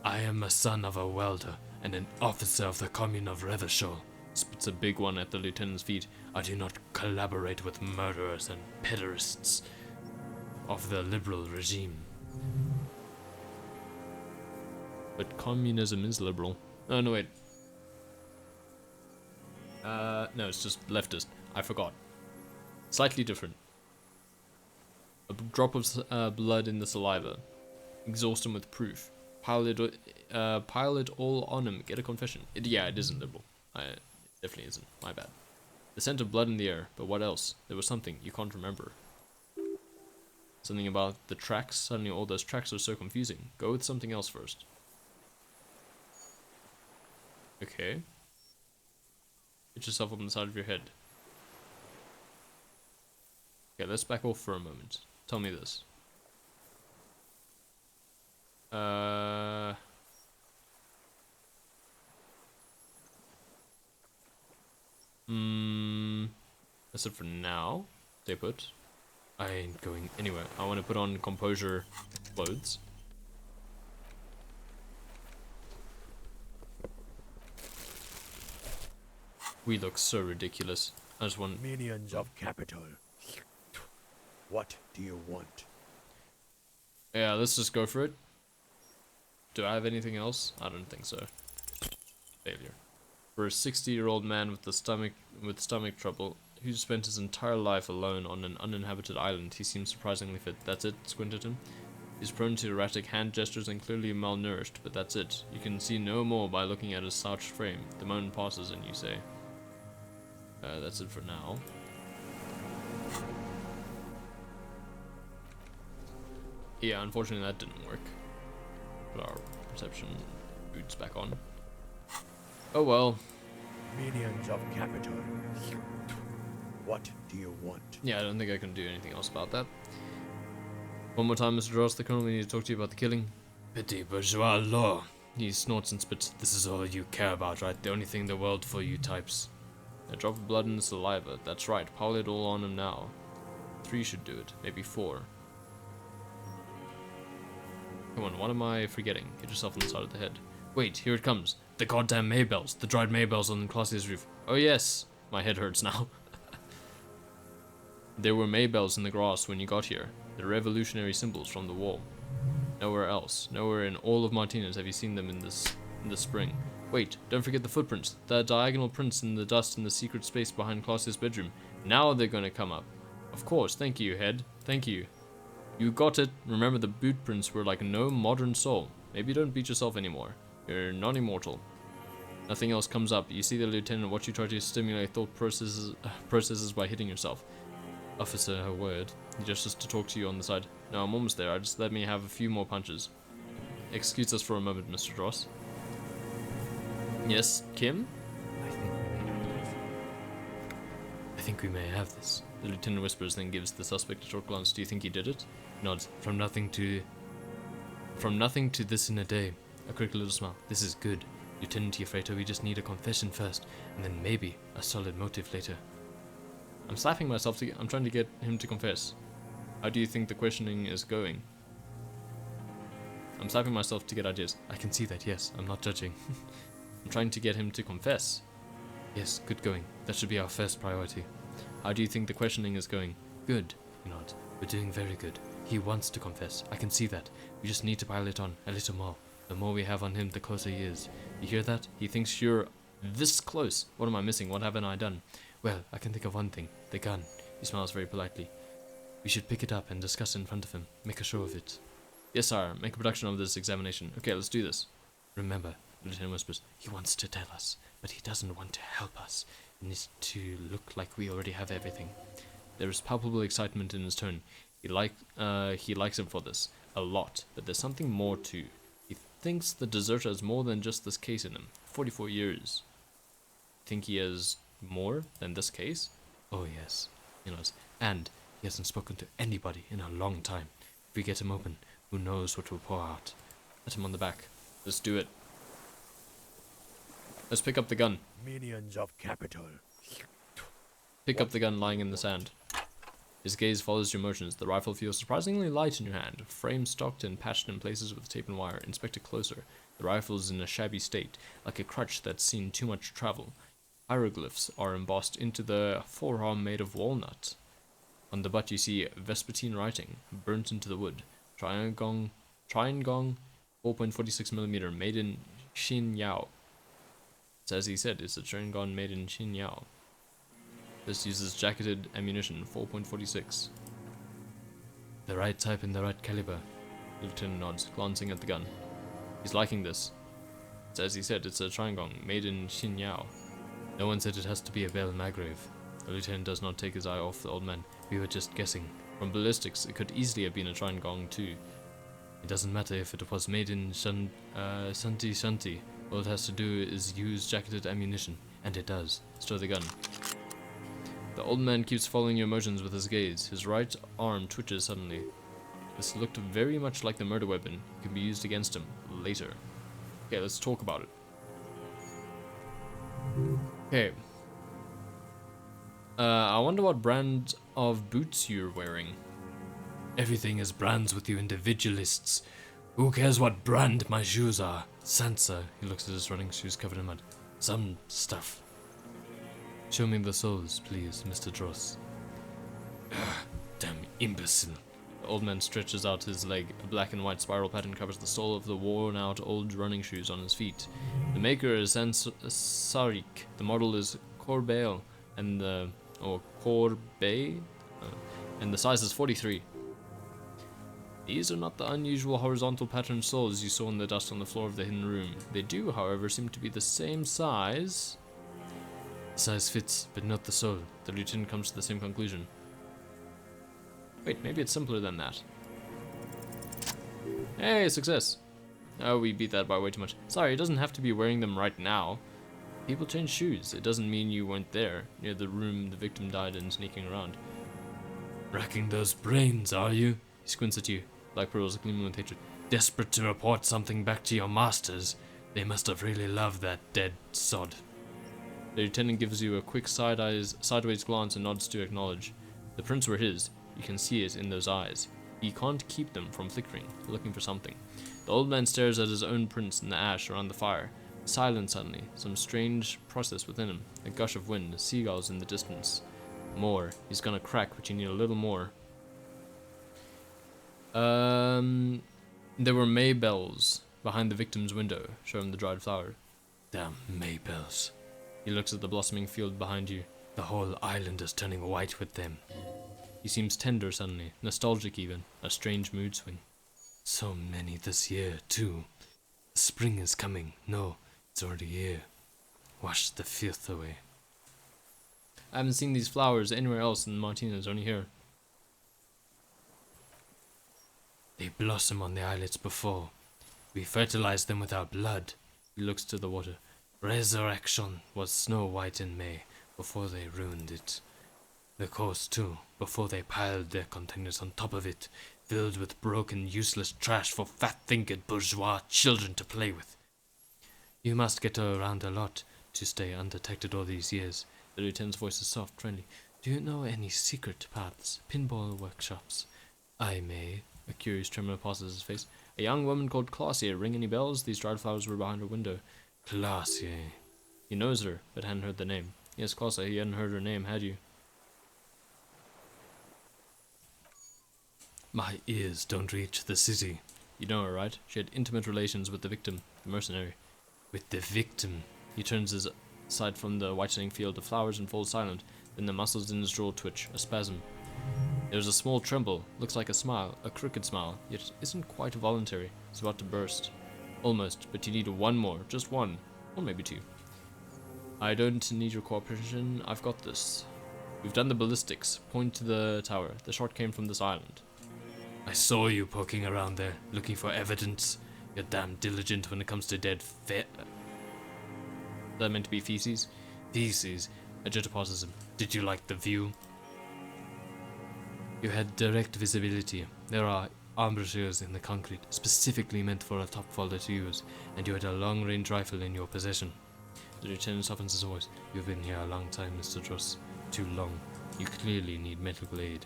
I am a son of a welder and an officer of the commune of Revachol. Spits a big one at the lieutenant's feet. I do not collaborate with murderers and pederasts of the liberal regime. But communism is liberal. Oh, no, wait. No, it's just leftist. I forgot. Slightly different. A drop of blood in the saliva. Exhaust him with proof. Pile it all on him. Get a confession. Yeah, it isn't liberal. It definitely isn't. My bad. The scent of blood in the air. But what else? There was something you can't remember. Something about the tracks. Suddenly all those tracks are so confusing. Go with something else first. Okay. Hit yourself up on the side of your head. Okay, let's back off for a moment. Tell me this. That's it for now. Stay put. I ain't going anywhere. I want to put on composure clothes. We look so ridiculous. I just want... Minions of capital. What do you want? Yeah, let's just go for it. Do I have anything else? I don't think so. Failure. For a 60-year-old man with stomach trouble, who spent his entire life alone on an uninhabited island, he seems surprisingly fit. That's it, squint at him. He's prone to erratic hand gestures and clearly malnourished, but that's it. You can see no more by looking at his slouched frame. The moment passes and you say, that's it for now. Yeah, unfortunately that didn't work. Put our perception boots back on. Oh well. Minions of capital. What do you want? Yeah, I don't think I can do anything else about that. One more time, Mr. Ross, the colonel, we need to talk to you about the killing. Petit bourgeois law. He snorts and spits. This is all you care about, right? The only thing in the world for you types. A drop of blood in the saliva. That's right. Pile it all on him now. 3 should do it. Maybe 4. Come on, what am I forgetting? Hit yourself on the side of the head. Wait, here it comes. The goddamn Maybells. The dried Maybells on the Clausia's roof. Oh yes. My head hurts now. There were Maybells in the grass when you got here. The revolutionary symbols from the wall. Nowhere else. Nowhere in all of Martinez have you seen them in the spring. Wait, don't forget the footprints. The diagonal prints in the dust in the secret space behind Clausia's bedroom. Now they're gonna come up. Of course, thank you, Head. Thank you. You got it. Remember, the boot prints were like no modern soul. Maybe don't beat yourself anymore. You're not immortal. Nothing else comes up. You see the lieutenant watch you try to stimulate thought processes by hitting yourself. Officer, a word. He gestures to talk to you on the side. No, I'm almost there. Just let me have a few more punches. Excuse us for a moment, Mr. Ross. Yes, Kim? I think we may have this. The lieutenant whispers, then gives the suspect a short glance. Do you think he did it? Nods. From nothing to this in a day. A quick little smile. This is good. Lieutenant Yafreto, we just need a confession first, and then maybe a solid motive later. I'm slapping myself I'm trying to get him to confess. How do you think the questioning is going? I'm slapping myself to get ideas. I can see that, yes. I'm not judging. I'm trying to get him to confess. Yes, good going. That should be our first priority. How do you think the questioning is going? Good. You nod. We're doing very good. He wants to confess. I can see that. We just need to pile it on a little more. The more we have on him, the closer he is. You hear that? He thinks you're this close. What am I missing? What haven't I done? Well, I can think of one thing. The gun. He smiles very politely. We should pick it up and discuss it in front of him. Make a show of it. Yes, sir. Make a production of this examination. Okay, let's do this. Remember, the lieutenant whispers, he wants to tell us, but he doesn't want to help us. It needs to look like we already have everything. There is palpable excitement in his tone. He likes him for this. A lot. But there's something more too. He thinks the deserter has more than just this case in him. 44 years. Think he has more than this case? Oh yes. You know, And he hasn't spoken to anybody in a long time. If we get him open, who knows what will pour out. Pat him on the back. Let's do it. Let's pick up the gun. Minions of capital. Pick up the gun lying in the sand. His gaze follows your motions. The rifle feels surprisingly light in your hand. Frame stocked and patched in places with tape and wire. Inspect it closer. The rifle is in a shabby state, like a crutch that's seen too much travel. Hieroglyphs are embossed into the forearm made of walnut. On the butt you see Vespertine writing, burnt into the wood. Triangong, 4.46mm, made in Xinyao. As he said, it's a Triangon made in Xinyao. This uses jacketed ammunition, 4.46. The right type and the right caliber. The lieutenant nods, glancing at the gun. He's liking this. As he said, it's a Triangong, made in Xinyao. No one said it has to be a Bell Magrave. The lieutenant does not take his eye off the old man. We were just guessing. From ballistics, it could easily have been a Triangong too. It doesn't matter if it was made in Shanti Shanti. All it has to do is use jacketed ammunition, and it does. Stow the gun. The old man keeps following your motions with his gaze. His right arm twitches suddenly. This looked very much like the murder weapon. It can be used against him later. Okay, let's talk about it. Okay. I wonder what brand of boots you're wearing. Everything is brands with you individualists. Who cares what brand my shoes are? Sansa, he looks at his running shoes covered in mud. Some stuff. Show me the soles, please, Mr. Dross. Damn imbecile. The old man stretches out his leg. A black and white spiral pattern covers the sole of the worn-out old running shoes on his feet. The maker is Sarik. The model is Corbeil, and the and the size is 43. These are not the unusual horizontal pattern soles you saw in the dust on the floor of the hidden room. They do, however, seem to be the same size. The size fits, but not the sole. The lieutenant comes to the same conclusion. Wait, maybe it's simpler than that. Hey, success! Oh, we beat that by way too much. Sorry, it doesn't have to be wearing them right now. People change shoes. It doesn't mean you weren't there, near the room the victim died in, sneaking around. Racking those brains, are you? He squints at you. Black pearls gleaming with hatred. Desperate to report something back to your masters. They must have really loved that dead sod. The lieutenant gives you a quick sideways glance and nods to acknowledge. The prints were his. You can see it in those eyes. He can't keep them from flickering, looking for something. The old man stares at his own prints in the ash around the fire. Silent suddenly. Some strange process within him. A gush of wind. Seagulls in the distance. More. He's gonna crack, but you need a little more. There were Maybells behind the victim's window, showing the dried flower. Damn Maybells. He looks at the blossoming field behind you. The whole island is turning white with them. He seems tender suddenly, nostalgic even, a strange mood swing. So many this year, too. Spring is coming. No, it's already here. Wash the filth away. I haven't seen these flowers anywhere else in Martinez, only here. They blossom on the islets before. We fertilize them with our blood. He looks to the water. Resurrection was snow white in May, before they ruined it. The coast too, before they piled their containers on top of it, filled with broken, useless trash for fat-fingered bourgeois children to play with. You must get around a lot to stay undetected all these years. The lieutenant's voice is soft, friendly. Do you know any secret paths, pinball workshops? I may. A curious tremor passes his face. A young woman called Clausier. Ring any bells? These dried flowers were behind her window. Clausier. He knows her, but hadn't heard the name. Yes, Clausier, he hadn't heard her name, had you? My ears don't reach the city. You know her, right? She had intimate relations with the victim, the mercenary. With the victim? He turns his aside from the whitening field of flowers and falls silent. Then the muscles in his jaw twitch, a spasm. There's a small tremble, looks like a smile, a crooked smile, yet isn't quite voluntary. It's about to burst. Almost, but you need one more, just one, or maybe two. I don't need your cooperation, I've got this. We've done the ballistics. Point to the tower. The shot came from this island. I saw you poking around there, looking for evidence. You're damn diligent when it comes to dead Is that meant to be feces? Feces. A jitter pauses him. Did you like the view? You had direct visibility. There are embrasures in the concrete, specifically meant for a top folder to use, and you had a long-range rifle in your possession. The lieutenant softens his voice. You've been here a long time, Mr. Truss. Too long. You clearly need medical aid.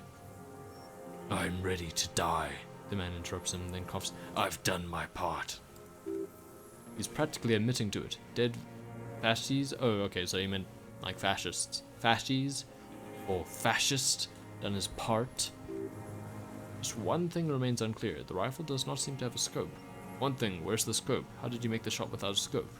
I'm ready to die, the man interrupts him, then coughs. I've done my part. He's practically admitting to it. Dead fascies? Oh, okay, so he meant like fascists. Fascies? Or fascist? Done his part? Just one thing remains unclear. The rifle does not seem to have a scope. One thing, where's the scope? How did you make the shot without a scope?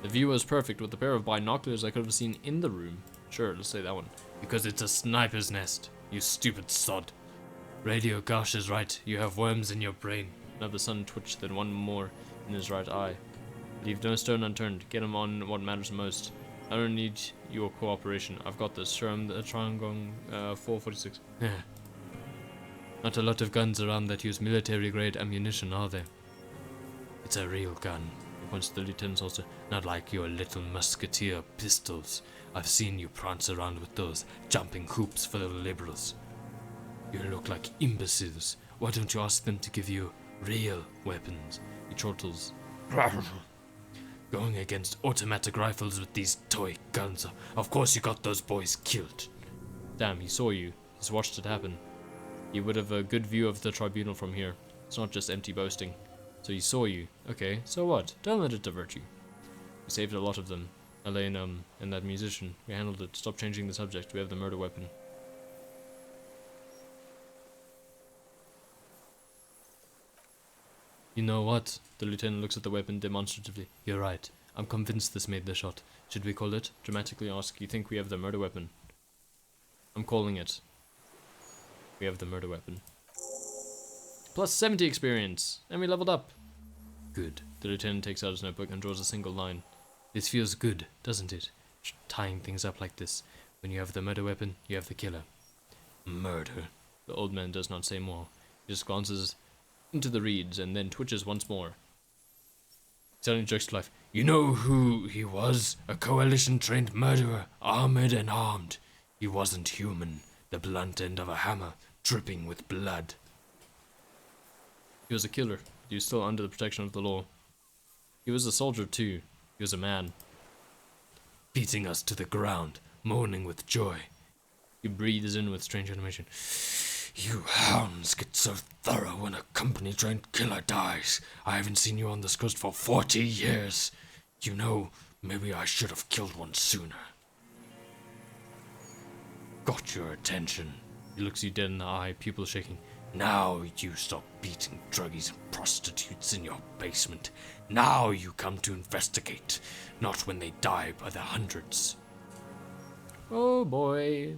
The view was perfect. With a pair of binoculars I could have seen in the room. Sure, let's say that one. Because it's a sniper's nest, you stupid sod. Radio Gosh is right. You have worms in your brain. Now the sun twitched, then one more in his right eye. Leave no stone unturned. Get him on what matters most. I don't need your cooperation. I've got this. Show him the Triangong 446. Not a lot of guns around that use military-grade ammunition, are there? It's a real gun. He points to the lieutenant's holster. Not like your little musketeer pistols. I've seen you prance around with those, jumping hoops for the liberals. You look like imbeciles. Why don't you ask them to give you real weapons? He chortles. Going against automatic rifles with these toy guns. Of course you got those boys killed. Damn, he saw you. He's watched it happen. He would have a good view of the tribunal from here. It's not just empty boasting. So he saw you. Okay, so what? Don't let it divert you. We saved a lot of them. Elaine, and that musician. We handled it. Stop changing the subject. We have the murder weapon. You know what? The lieutenant looks at the weapon demonstratively. You're right. I'm convinced this made the shot. Should we call it? Dramatically ask, you think we have the murder weapon? I'm calling it. We have the murder weapon. Plus 70 experience! And we leveled up! Good. The lieutenant takes out his notebook and draws a single line. This feels good, doesn't it? Tying things up like this. When you have the murder weapon, you have the killer. Murder. The old man does not say more. He just glances into the reeds and then twitches once more. Suddenly jerks to life. You know who he was? A coalition-trained murderer, armored and armed. He wasn't human. The blunt end of a hammer, dripping with blood. He was a killer. He was still under the protection of the law. He was a soldier too. He was a man. Beating us to the ground, moaning with joy. He breathes in with strange animation. You hounds get so thorough when a company-trained killer dies. I haven't seen you on this coast for 40 years. You know, maybe I should have killed one sooner. Got your attention. He looks you dead in the eye, pupils shaking. Now you stop beating druggies and prostitutes in your basement. Now you come to investigate, not when they die by the hundreds. Oh boy.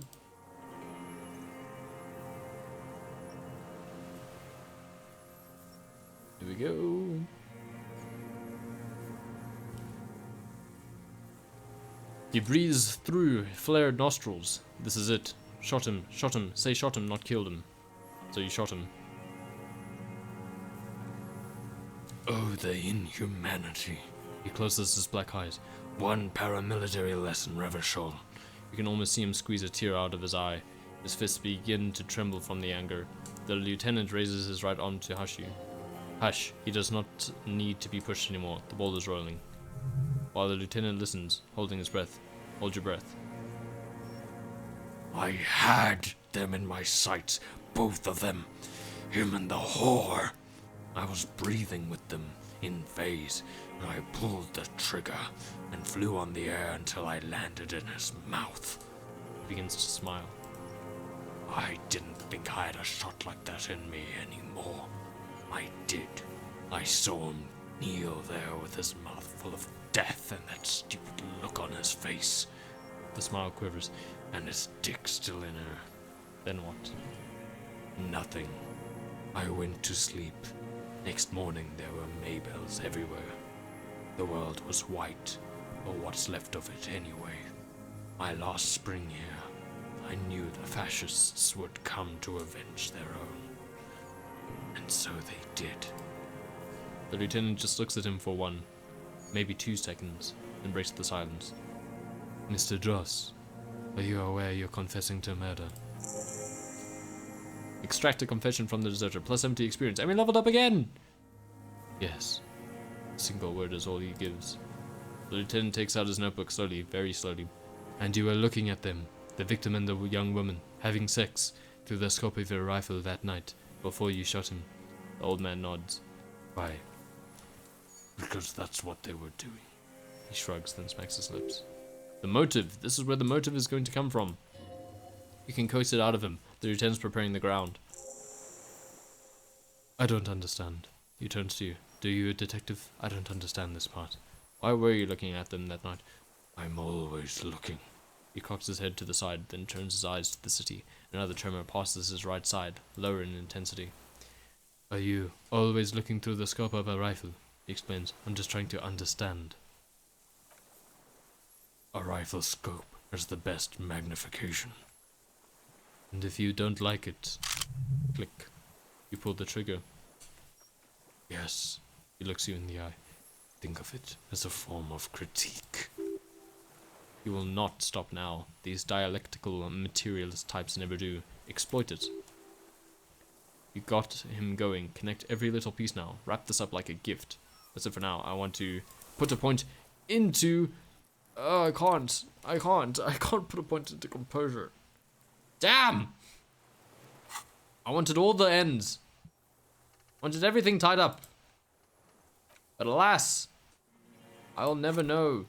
Here we go. He breathes through flared nostrils. This is it. Shot him, say shot him, not killed him. So you shot him. Oh, the inhumanity. He closes his black eyes. One paramilitary lesson, Revachol. You can almost see him squeeze a tear out of his eye. His fists begin to tremble from the anger. The lieutenant raises his right arm to hush you. Hush, he does not need to be pushed anymore. The ball is rolling. While the lieutenant listens, holding his breath. Hold your breath. I had them in my sights, both of them. Him and the whore. I was breathing with them, in phase, and I pulled the trigger and flew on the air until I landed in his mouth. He begins to smile. I didn't think I had a shot like that in me anymore. I did. I saw him kneel there with his mouth full of death and that stupid look on his face. The smile quivers, and his dick still in her. Then what? Nothing. I went to sleep. Next morning there were Maybells everywhere. The world was white, or what's left of it anyway. My last spring here, I knew the fascists would come to avenge their own. And so they did. The lieutenant just looks at him for one. maybe 2 seconds, then breaks the silence. Mr. Dross, are you aware you're confessing to murder? Extract a confession from the deserter, plus 70 experience, and we leveled up again! Yes. A single word is all he gives. The lieutenant takes out his notebook slowly, very slowly. And you were looking at them, the victim and the young woman, having sex, through the scope of your rifle that night, before you shot him. The old man nods. Why? Because that's what they were doing. He shrugs, then smacks his lips. The motive! This is where the motive is going to come from. You can coax it out of him. The lieutenant's preparing the ground. I don't understand. He turns to you. Do you, a detective? I don't understand this part. Why were you looking at them that night? I'm always looking. He cocks his head to the side, then turns his eyes to the city. Another tremor passes his right side, lower in intensity. Are you always looking through the scope of a rifle? He explains. I'm just trying to understand. A rifle scope has the best magnification. And if you don't like it, click. You pull the trigger. Yes. He looks you in the eye. Think of it as a form of critique. You will not stop now. These dialectical materialist types never do. Exploit it. You got him going. Connect every little piece now. Wrap this up like a gift. That's it for now. I want to put a point into... I can't put a point into composure. Damn! I wanted all the ends. Wanted everything tied up. But alas, I'll never know.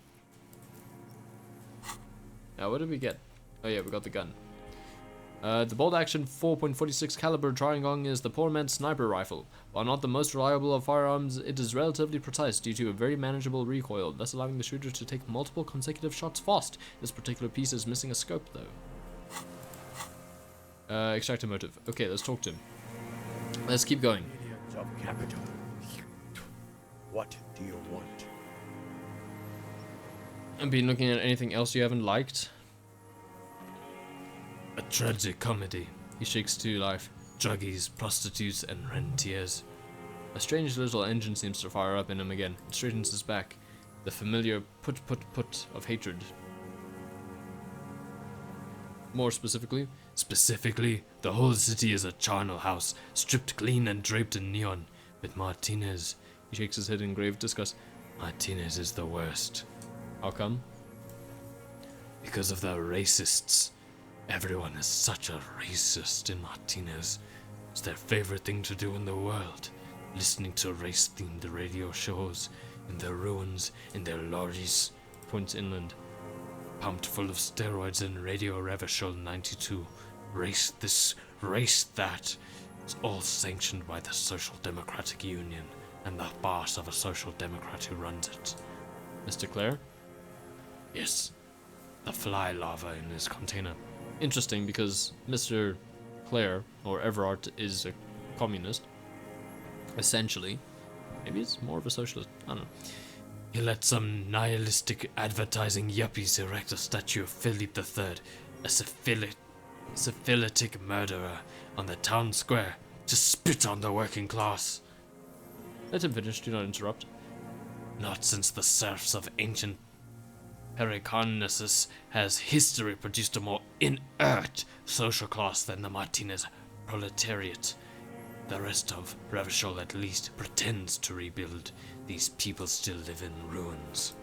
Now, what did we get? Oh yeah, we got the gun. The bolt action 4.46 caliber Triangong is the poor man's sniper rifle. While not the most reliable of firearms, it is relatively precise due to a very manageable recoil, thus allowing the shooter to take multiple consecutive shots fast. This particular piece is missing a scope though. Extract a motive. Okay, let's talk to him. Let's keep going. Millions of capital. What do you want? I've been looking at anything else you haven't liked. A tragic comedy. He shakes to life. Druggies, prostitutes, and rentiers. A strange little engine seems to fire up in him again. It straightens his back. The familiar put of hatred. More specifically, the whole city is a charnel house, stripped clean and draped in neon. But Martinez, he shakes his head in grave disgust. Martinez is the worst. How come? Because of the racists. Everyone is such a racist in Martinez. It's their favorite thing to do in the world. Listening to race-themed radio shows, in their ruins, in their lorries. Points inland. Pumped full of steroids and Radio Revachol 92. Race this, race that. It's all sanctioned by the Social Democratic Union and the boss of a Social Democrat who runs it. Mr. Clare? Yes. The fly larva in his container. Interesting because Mr. Clare, or Everard, is a communist. Essentially. Maybe it's more of a socialist. I don't know. He let some nihilistic advertising yuppies erect a statue of Philip III, a syphilitic murderer, on the town square to spit on the working class. Let him finish, do not interrupt. Not since the serfs of ancient Pericarnassus has history produced a more inert social class than the Martinez proletariat. The rest of Revachol at least pretends to rebuild. These people still live in ruins.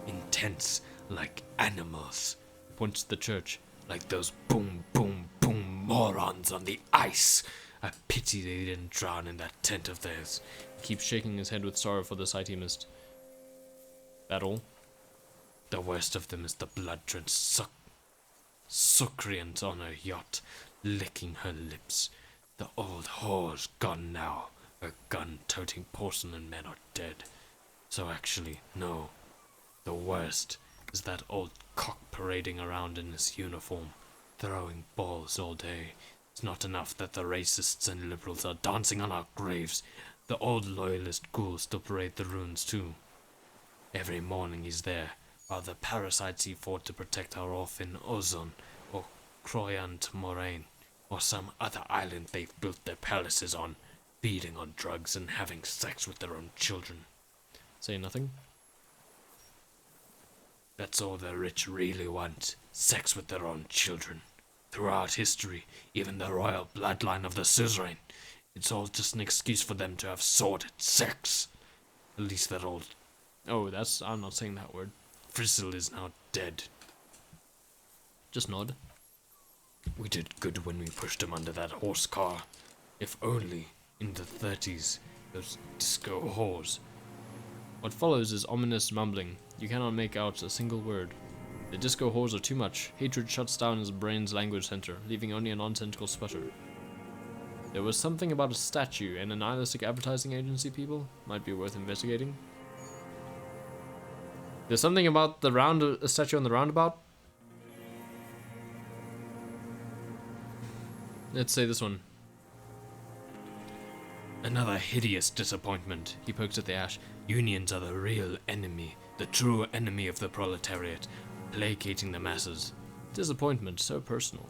In tents like animals. Points to the church. Like those boom, boom, boom morons on the ice. A pity they didn't drown in that tent of theirs. He keeps shaking his head with sorrow for the sight he missed. That all? The worst of them is the blood-drenched Sucriant on her yacht, licking her lips. The old whore's gone now. Her gun-toting porcelain men are dead. So actually, no. The worst is that old cock parading around in his uniform, throwing balls all day. It's not enough that the racists and liberals are dancing on our graves. The old loyalist ghouls still parade the ruins too. Every morning he's there, while the parasites he fought to protect are off in Ozon, or Croyant Moraine, or some other island they've built their palaces on, feeding on drugs and having sex with their own children. Say nothing. That's all the rich really want. Sex with their own children. Throughout history, even the royal bloodline of the suzerain, it's all just an excuse for them to have sordid sex. At least that old Oh, I'm not saying that word. Frizzle is now dead. Just nod. We did good when we pushed him under that horse car. If only, in the 30s, those disco whores. What follows is ominous mumbling. You cannot make out a single word. The disco whores are too much. Hatred shuts down his brain's language center, leaving only a nonsensical sputter. There was something about a statue and a nihilistic advertising agency, people. Might be worth investigating. There's something about a statue on the roundabout. Let's say this one. Another hideous disappointment. He pokes at the ash. Unions are the real enemy, the true enemy of the proletariat, placating the masses. Disappointment, so personal.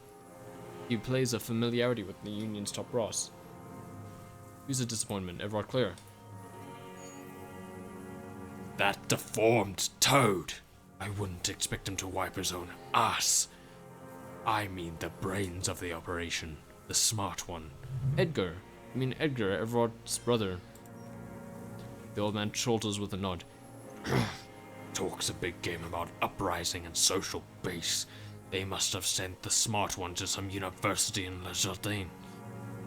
He plays a familiarity with the union's top brass. Who's a disappointment? Everard Clear. That deformed toad! I wouldn't expect him to wipe his own ass. I mean the brains of the operation, the smart one. Edgar. I mean Edgar, Everard's brother. The old man shoulders with a nod. Talks a big game about uprising and social base. They must have sent the smart one to some university in Le Jardin,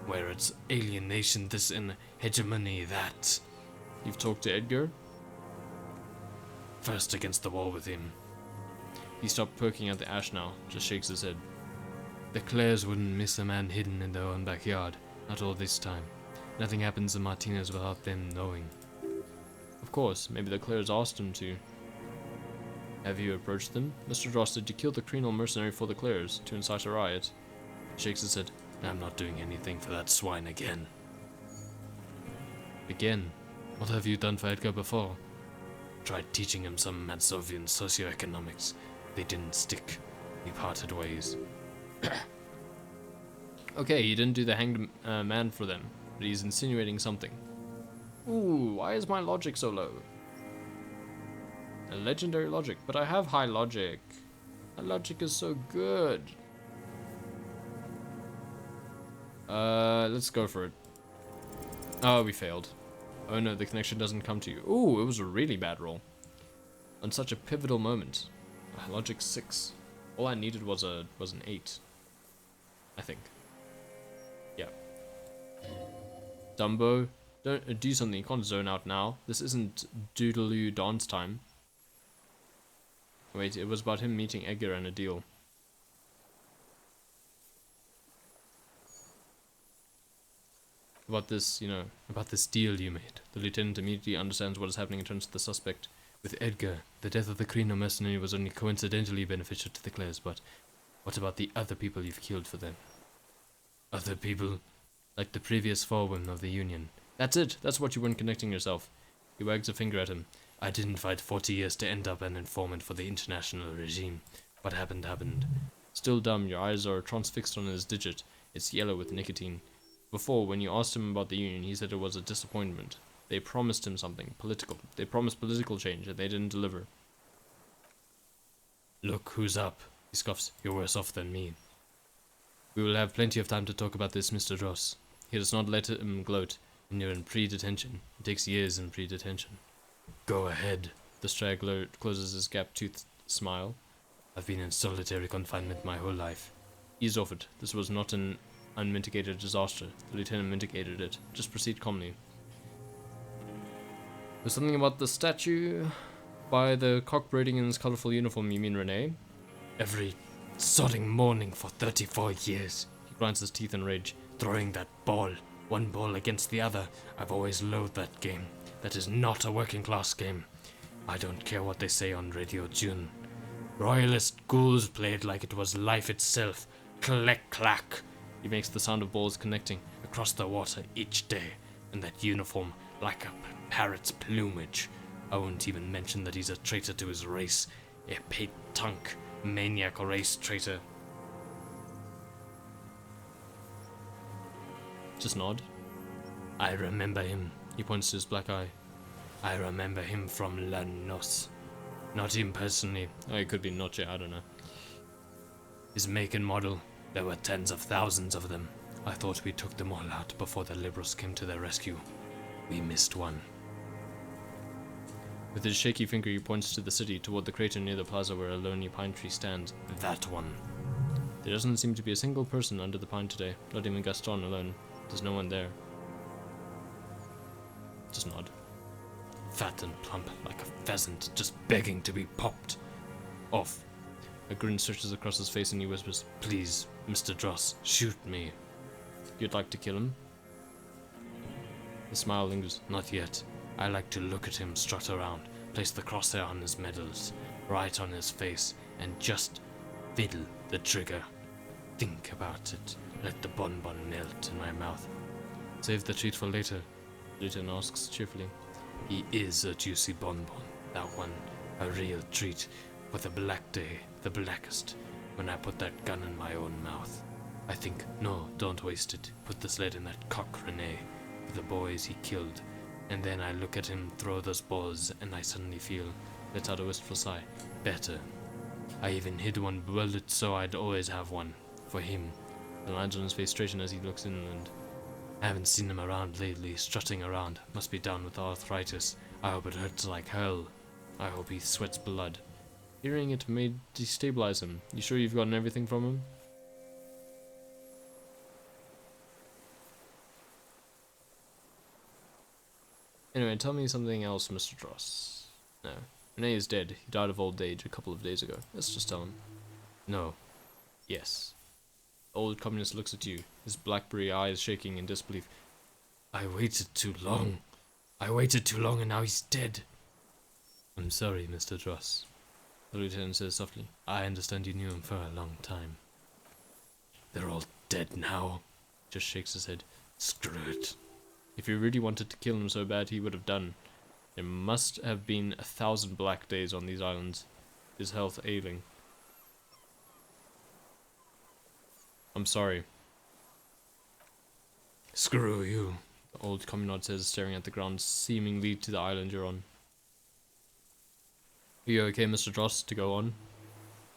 where it's alienation this and hegemony that. You've talked to Edgar? First against the wall with him. He stopped poking at the ash now, just shakes his head. The Clares wouldn't miss a man hidden in their own backyard, not all this time. Nothing happens in Martinez without them knowing. Of course, maybe the Clares asked him to. Have you approached them? Mr. Dross, did you kill the criminal mercenary for the Clares to incite a riot? Shakes his head. I'm not doing anything for that swine again. Again? What have you done for Edgar before? Tried teaching him some Madsovian socioeconomics. They didn't stick. We parted ways. Okay, he didn't do the hanged man for them, but he's insinuating something. Ooh, why is my logic so low? A legendary logic, but I have high logic. My logic is so good. Let's go for it. Oh, we failed. Oh no, the connection doesn't come to you. Ooh, it was a really bad roll. On such a pivotal moment. Logic 6. All I needed was an 8. I think. Yeah. Dumbo, don't do something. You can't zone out now. This isn't Doodaloo dance time. Wait, it was about him meeting Edgar and a deal. About this, about this deal you made. The lieutenant immediately understands what is happening and turns to the suspect. With Edgar, the death of the Crino mercenary was only coincidentally beneficial to the Clares, but what about the other people you've killed for them? Other people? Like the previous forewomen of the Union. That's it. That's what you weren't connecting yourself. He wags a finger at him. I didn't fight 40 years to end up an informant for the international regime. What happened, happened. Still dumb, your eyes are transfixed on his digit. It's yellow with nicotine. Before, when you asked him about the Union, he said it was a disappointment. They promised him something, political. They promised political change, and they didn't deliver. Look, who's up? He scoffs. You're worse off than me. We will have plenty of time to talk about this, Mr. Dross. He does not let him gloat. And you're in pre-detention. It takes years in pre-detention. Go ahead. The straggler closes his gap-toothed smile. I've been in solitary confinement my whole life. Ease off it. This was not an unmitigated disaster. The lieutenant mitigated it. Just proceed calmly. There's something about the statue. By the cock braiding in his colorful uniform, you mean Renee? Every sodding morning for 34 years. He grinds his teeth in rage. Throwing that ball. One ball against the other. I've always loathed that game. That is not a working class game. I don't care what they say on Radio June. Royalist ghouls play it like it was life itself. Click clack. He makes the sound of balls connecting. Across the water each day. And that uniform like a parrot's plumage. I won't even mention that he's a traitor to his race. A pétanque maniac race traitor. Just nod. I remember him. He points to his black eye. I remember him from La Noce. Not him personally. Oh, it could be Noche, I don't know. His make and model. There were tens of thousands of them. I thought we took them all out before the liberals came to their rescue. We missed one. With his shaky finger, he points to the city, toward the crater near the plaza where a lonely pine tree stands. That one. There doesn't seem to be a single person under the pine today, not even Gaston alone. There's no one there. Just nod. Fat and plump, like a pheasant, just begging to be popped off. A grin stretches across his face and he whispers, Please, Mr. Dross, shoot me. "You'd like to kill him?" The smile lingers. Not yet. I like to look at him strut around, place the crosshair on his medals, right on his face, and just fiddle the trigger. Think about it. Let the bonbon melt in my mouth. "Save the treat for later," Luton asks cheerfully. He is a juicy bonbon, that one. A real treat for the black day, the blackest, when I put that gun in my own mouth. I think, no, don't waste it. Put the sled in that cock Rene for the boys he killed. And then I look at him throw those balls and I suddenly feel, Let out a wistful sigh. better. I even hid one bullet so I'd always have one. For him. The lines on his face straighten as he looks inland. I haven't seen him around lately, strutting around. Must be down with arthritis. I hope it hurts like hell. I hope he sweats blood. Hearing it may destabilize him. You sure you've gotten everything from him? Anyway, tell me something else, Mr. Dross. No. Rene is dead. He died of old age a couple of days ago. Let's just tell him. No. Yes. The old communist looks at you, his blackberry eyes shaking in disbelief. I waited too long. I waited too long and now he's dead. I'm sorry, Mr. Dross. The lieutenant says softly. I understand you knew him for a long time. They're all dead now. Just shakes his head. Screw it. If he really wanted to kill him so bad, he would have done. There must have been 1,000 black days on these islands. His health ailing. I'm sorry. Screw you. The old communard says, staring at the ground, seemingly to the island you're on. Are you okay, Mr. Dross, to go on?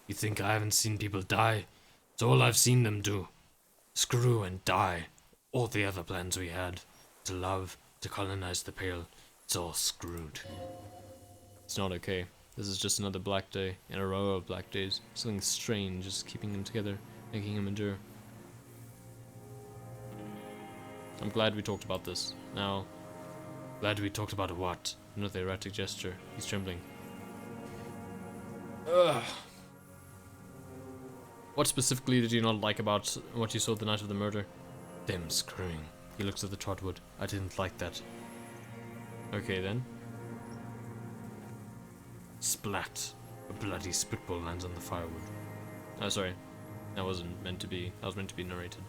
You think I haven't seen people die? It's all I've seen them do. Screw and die. All the other plans we had. To love, to colonize the Pale. It's all screwed. It's not okay. This is just another black day, in a row of black days. Something strange is keeping him together, making him endure. I'm glad we talked about this. Now, Glad we talked about what? another erratic gesture. He's trembling. What specifically did you not like about what you saw the night of the murder? Them screwing. He looks at the trotwood. I didn't like that. Okay then. Splat. A bloody spitball lands on the firewood. Oh, sorry. That wasn't meant to be. That was meant to be narrated.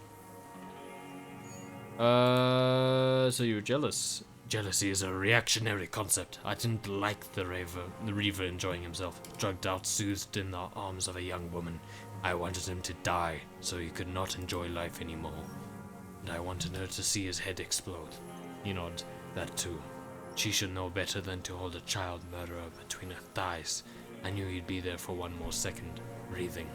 So you were jealous. Jealousy is a reactionary concept. I didn't like the Reaver enjoying himself, drugged out, soothed in the arms of a young woman. I wanted him to die, so he could not enjoy life anymore. And I wanted her to see his head explode. He nods. That too. She should know better than to hold a child murderer between her thighs. I knew he'd be there for one more second, breathing.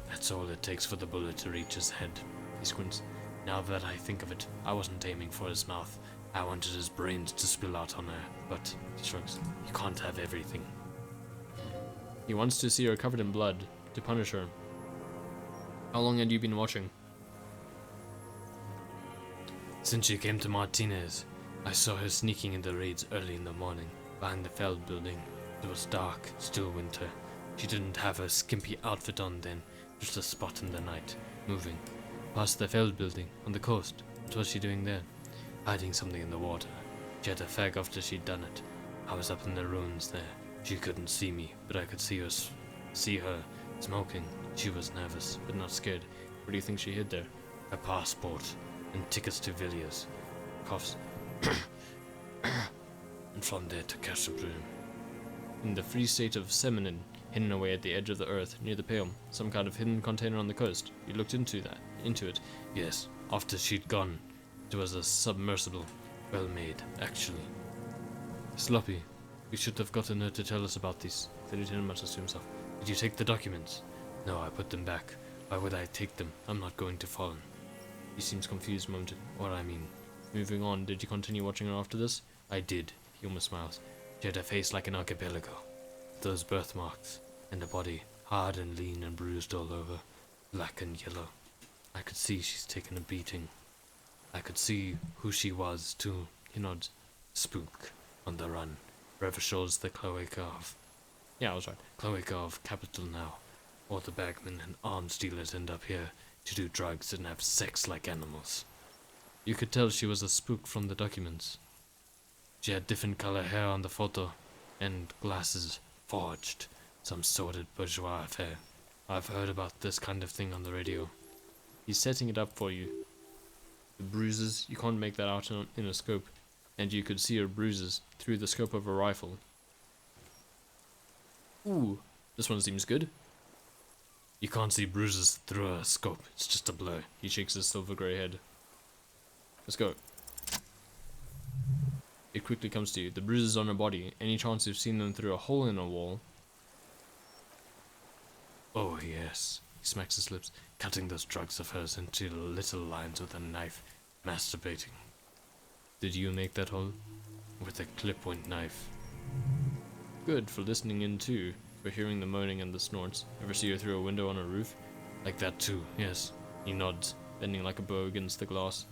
That's all it takes for the bullet to reach his head. He squints. Now that I think of it, I wasn't aiming for his mouth. I wanted his brains to spill out on her, but He shrugs. you can't have everything. He wants to see her covered in blood, to punish her. How long had you been watching? Since she came to Martinez, I saw her sneaking in the raids early in the morning, behind the Feld building. It was dark, still winter. She didn't have her skimpy outfit on then, just a spot in the night, moving. Past the Feld building, on the coast. What was she doing there? Hiding something in the water. She had a fag after she'd done it. I was up in the ruins there. She couldn't see me, but I could see her smoking. She was nervous, but not scared. Where do you think she hid there? Her passport and tickets to Villiers. Coughs. And from there to Casablanca. In the free state of Seminin, hidden away at the edge of the earth, near the Pale. Some kind of hidden container on the coast. You looked into it. Yes, after she'd gone. It was a submersible. Well made, actually. Sloppy. We should have gotten her to tell us about this. The lieutenant mutters to himself. Did you take the documents? No, I put them back. Why would I take them? I'm not going to Fallen. He seems confused momentarily. What I mean. Moving on, did you continue watching her after this? I did. He almost smiles. She had a face like an archipelago. Those birthmarks. And a body, hard and lean and bruised all over. Black and yellow. I could see she's taken a beating. I could see who she was, too. He nods. Spook. On the run. Forever shows the cloaca of... Yeah, I was right. Cloaca of Capital now. All the bagmen and arms dealers end up here to do drugs and have sex like animals. You could tell she was a spook from the documents. She had different color hair on the photo, and glasses forged. Some sordid bourgeois affair. I've heard about this kind of thing on the radio. He's setting it up for you. The bruises, you can't make that out in a scope, and you could see her bruises through the scope of a rifle. Ooh, this one seems good. You can't see bruises through a scope, it's just a blur. He shakes his silver grey head. Let's go. It quickly comes to you. The bruises on her body. Any chance you've seen them through a hole in a wall? Oh yes. He smacks his lips, cutting those drugs of hers into little lines with a knife, masturbating. Did you make that hole? With a clip-point knife. Good, for listening in too. For hearing the moaning and the snorts. Ever see her through a window on a roof? Like that too, yes. He nods, bending like a bow against the glass.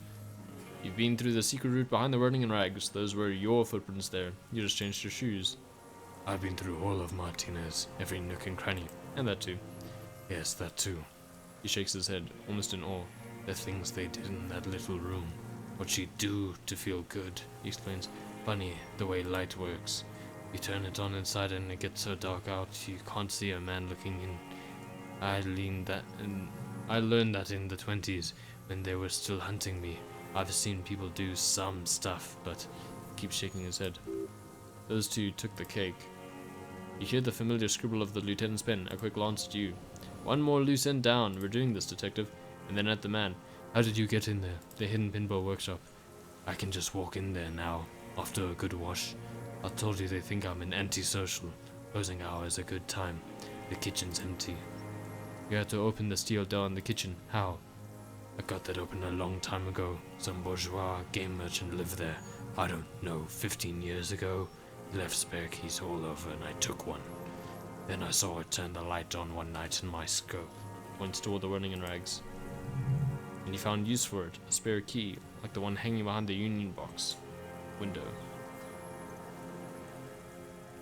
You've been through the secret route behind the whirling and rags. Those were your footprints there. You just changed your shoes. I've been through all of Martinez, every nook and cranny. And that too. Yes, that too. He shakes his head, almost in awe. The things they did in that little room. What she'd do to feel good, he explains. Funny, the way light works. You turn it on inside and it gets so dark out you can't see a man looking in. I learned that in the 20s when they were still hunting me. I've seen people do some stuff, but he keeps shaking his head. Those two took the cake. You hear the familiar scribble of the lieutenant's pen, a quick glance at you. One more loose end down, we're doing this, detective. And then at the man. How did you get in there? The hidden pinball workshop. I can just walk in there now, after a good wash. I told you they think I'm an antisocial. Closing hour is a good time. The kitchen's empty. You had to open the steel door in the kitchen. How? I got that open a long time ago. Some bourgeois game merchant lived there. I don't know, 15 years ago. He left spare keys all over and I took one. Then I saw it turn the light on one night in my scope. Points toward the whirling and rags. And you found use for it. A spare key, like the one hanging behind the union box window.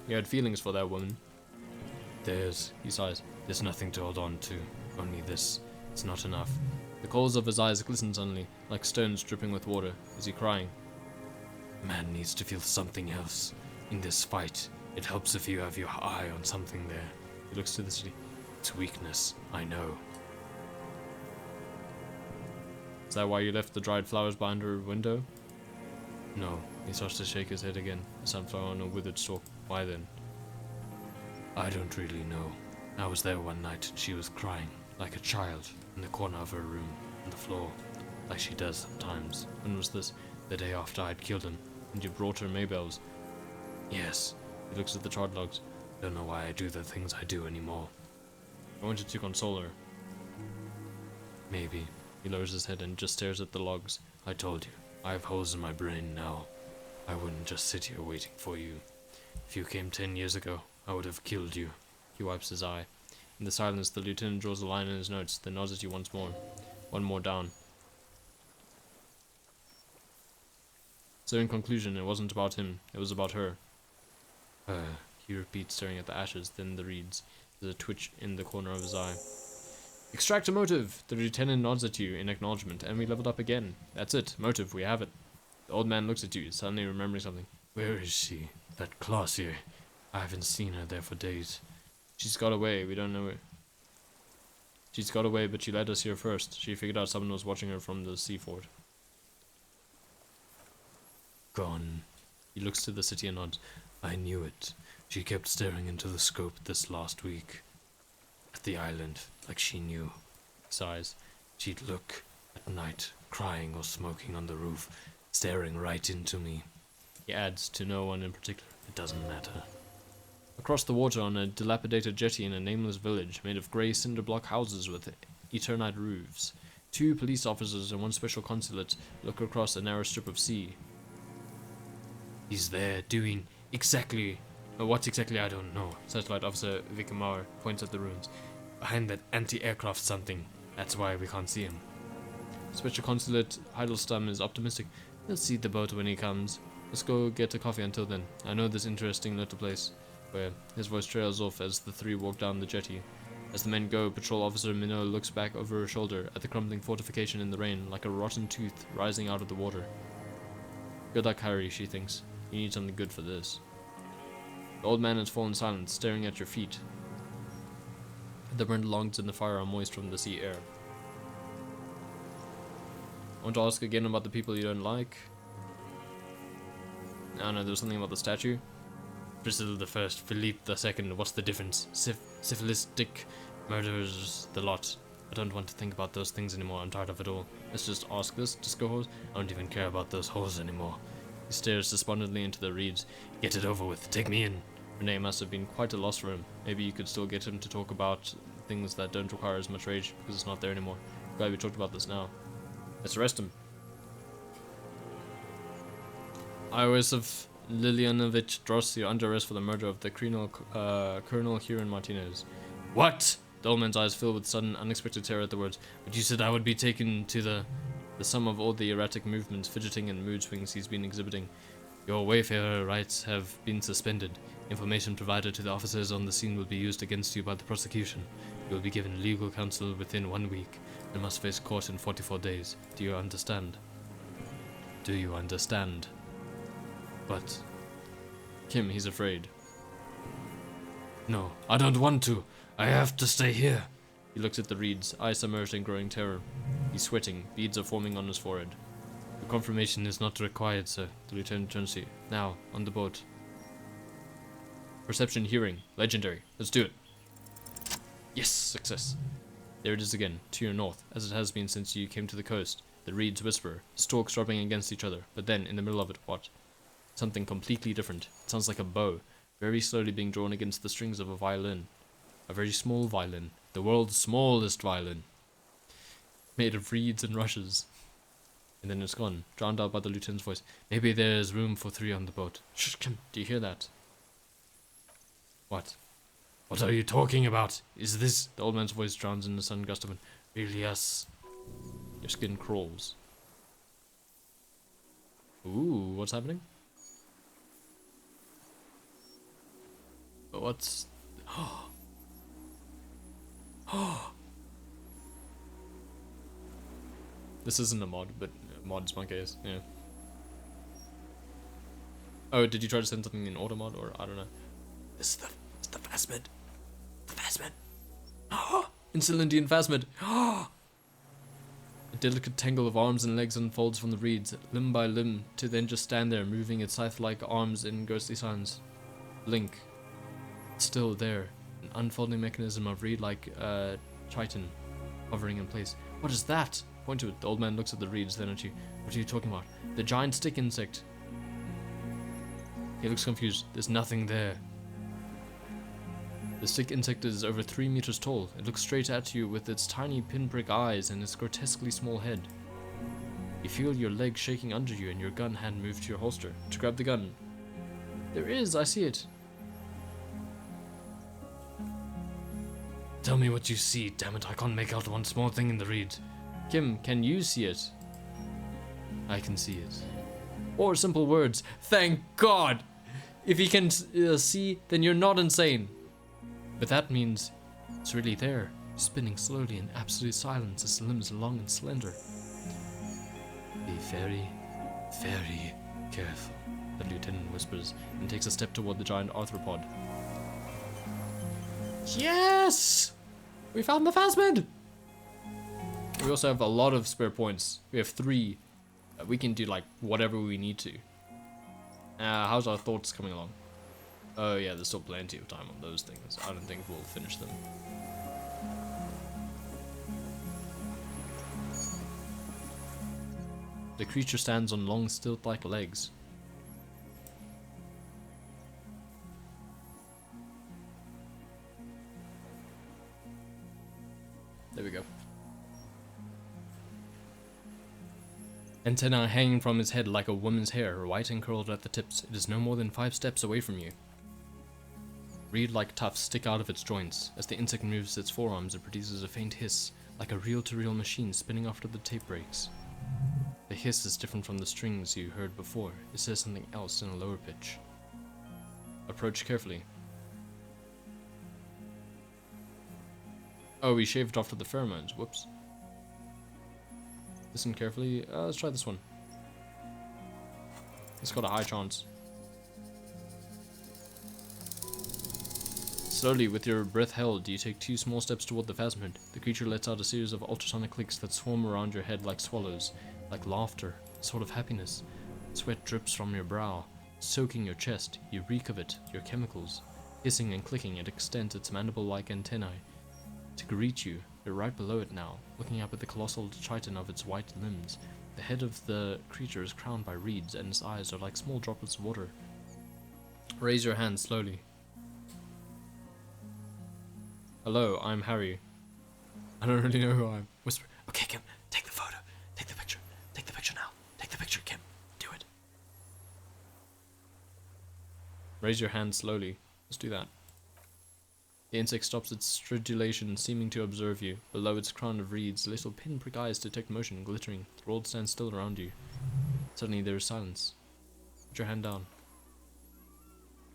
You had feelings for that woman. He sighs, there's nothing to hold on to. Only this. It's not enough. The coals of his eyes glisten suddenly, like stones dripping with water. Is he crying? Man needs to feel something else. In this fight, it helps if you have your eye on something there. He looks to the city. It's weakness, I know. Is that why you left the dried flowers behind her window? No. He starts to shake his head again. A sunflower on a withered stalk. Why then? I don't really know. I was there one night and she was crying, like a child, in the corner of her room, on the floor, like she does sometimes. When was this? The day after I'd killed him, and you brought her Maybells. Yes. He looks at the chart logs. Don't know why I do the things I do anymore. I wanted to console her. Maybe. He lowers his head and just stares at the logs. I told you, I have holes in my brain now. I wouldn't just sit here waiting for you. If you came 10 years ago, I would have killed you. He wipes his eye. In the silence, the lieutenant draws a line in his notes, then nods at you once more. One more down. So in conclusion, it wasn't about him, it was about her. He repeats, staring at the ashes, then the reeds. There's a twitch in the corner of his eye. Extract a motive! The lieutenant nods at you in acknowledgement, and we leveled up again. That's it, motive, we have it. The old man looks at you, suddenly remembering something. Where is she? That Classier. I haven't seen her there for days. She's got away, we don't know where. She's got away, but she led us here first. She figured out someone was watching her from the seafort. Gone. He looks to the city and nods. I knew it. She kept staring into the scope this last week. At the island, like she knew. Sighs. She'd look at night, crying or smoking on the roof, staring right into me. He adds, to no one in particular. It doesn't matter. Across the water on a dilapidated jetty in a nameless village made of grey cinder block houses with eternite roofs, 2 police officers and 1 special consulate look across a narrow strip of sea. He's there doing exactly... what exactly, I don't know. Satellite Officer Vikamar points at the ruins. Behind that anti-aircraft something. That's why we can't see him. Special Consulate Heidelstam is optimistic. He'll see the boat when he comes. Let's go get a coffee until then. I know this interesting little place. Where his voice trails off as the 3 walk down the jetty. As the men go, Patrol Officer Minot looks back over her shoulder at the crumbling fortification in the rain, like a rotten tooth rising out of the water. Good luck, Harry, she thinks. You need something good for this. The old man has fallen silent, staring at your feet. The burnt logs in the fire are moist from the sea air. I want to ask again about the people you don't like. I don't know, there was something about the statue. Brazil the First, Philippe the Second, what's the difference? Syphilistic murderers, the lot. I don't want to think about those things anymore, I'm tired of it all. Let's just ask this, Disco Horse. I don't even care about those holes anymore. He stares despondently into the reeds. Get it over with, take me in. Renee must have been quite a loss for him. Maybe you could still get him to talk about things that don't require as much rage, because it's not there anymore. Glad we talked about this now. Let's arrest him. Iris of Lilianovich Dross, you're under arrest for the murder of the Colonel Huron Martinez. What? The old man's eyes fill with sudden, unexpected terror at the words. But you said I would be taken to the sum of all the erratic movements, fidgeting, and mood swings he's been exhibiting. Your wayfarer rights have been suspended. Information provided to the officers on the scene will be used against you by the prosecution. You will be given legal counsel within 1 week and must face court in 44 days. Do you understand? Do you understand? But... Kim, he's afraid. No, I don't want to. I have to stay here. He looks at the reeds, eyes submerged in growing terror. He's sweating, beads are forming on his forehead. The confirmation is not required, sir. The lieutenant turns to you. Now, on the boat. Perception, hearing, legendary. Let's do it. Yes, success. There it is again, to your north, as it has been since you came to the coast. The reeds whisper, stalks rubbing against each other, but then, in the middle of it, what? Something completely different. It sounds like a bow, very slowly being drawn against the strings of a violin. A very small violin. The world's smallest violin. Made of reeds and rushes. And then it's gone, drowned out by the lieutenant's voice. Maybe there's room for 3 on the boat. Shh, Kim, do you hear that? What? What are you talking about? Is this... The old man's voice drowns in the sudden gust of wind. Really us? Your skin crawls. Ooh, what's happening? What's... This isn't a mod, but mod's my case, yeah. Oh, did you try to send something in auto mod, or I don't know. It's the phasmid. The phasmid. Instant Indian phasmid. A delicate tangle of arms and legs unfolds from the reeds, limb by limb, to then just stand there, moving its scythe-like arms in ghostly silence. Blink. Still there, an unfolding mechanism of reed-like chitin, hovering in place. What is that? Point to it. The old man looks at the reeds, then at you. What are you talking about? The giant stick insect. He looks confused. There's nothing there. The stick insect is over 3 meters tall. It looks straight at you with its tiny pinprick eyes and its grotesquely small head. You feel your leg shaking under you and your gun hand move to your holster to grab the gun. There is, I see it. Tell me what you see, damn it, I can't make out one small thing in the reeds. Kim, can you see it? I can see it. Or simple words. Thank God! If he can see, then you're not insane. But that means it's really there, spinning slowly in absolute silence, its limbs long and slender. Be very, very careful, the lieutenant whispers, and takes a step toward the giant arthropod. Yes! We found the phasmid! We also have a lot of spare points. We have 3. We can do like whatever we need to. How's our thoughts coming along? Oh yeah, there's still plenty of time on those things. I don't think we'll finish them. The creature stands on long stilt-like legs. There we go. Antennae hanging from his head like a woman's hair, white and curled at the tips. It is no more than 5 steps away from you. Reed-like tufts stick out of its joints. As the insect moves its forearms, it produces a faint hiss, like a reel-to-reel machine spinning after the tape breaks. The hiss is different from the strings you heard before. It says something else in a lower pitch. Approach carefully. Oh, we shaved off to the pheromones. Whoops. Listen carefully. Let's try this one. It's got a high chance. Slowly, with your breath held, you take 2 small steps toward the phasmid. The creature lets out a series of ultrasonic clicks that swarm around your head like swallows, like laughter, a sort of happiness. Sweat drips from your brow, soaking your chest. You reek of it, your chemicals. Hissing and clicking, it extends its mandible-like antennae to greet you. You're right below it now, looking up at the colossal chitin of its white limbs. The head of the creature is crowned by reeds, and its eyes are like small droplets of water. Raise your hand slowly. Hello, I'm Harry. I don't really know who I am. Whisper. Okay, Kim, take the photo. Take the picture. Take the picture now. Take the picture, Kim. Do it. Raise your hand slowly. Let's do that. The insect stops its stridulation, seeming to observe you. Below its crown of reeds, little pinprick eyes detect motion, glittering. The world stands still around you. Suddenly there is silence. Put your hand down.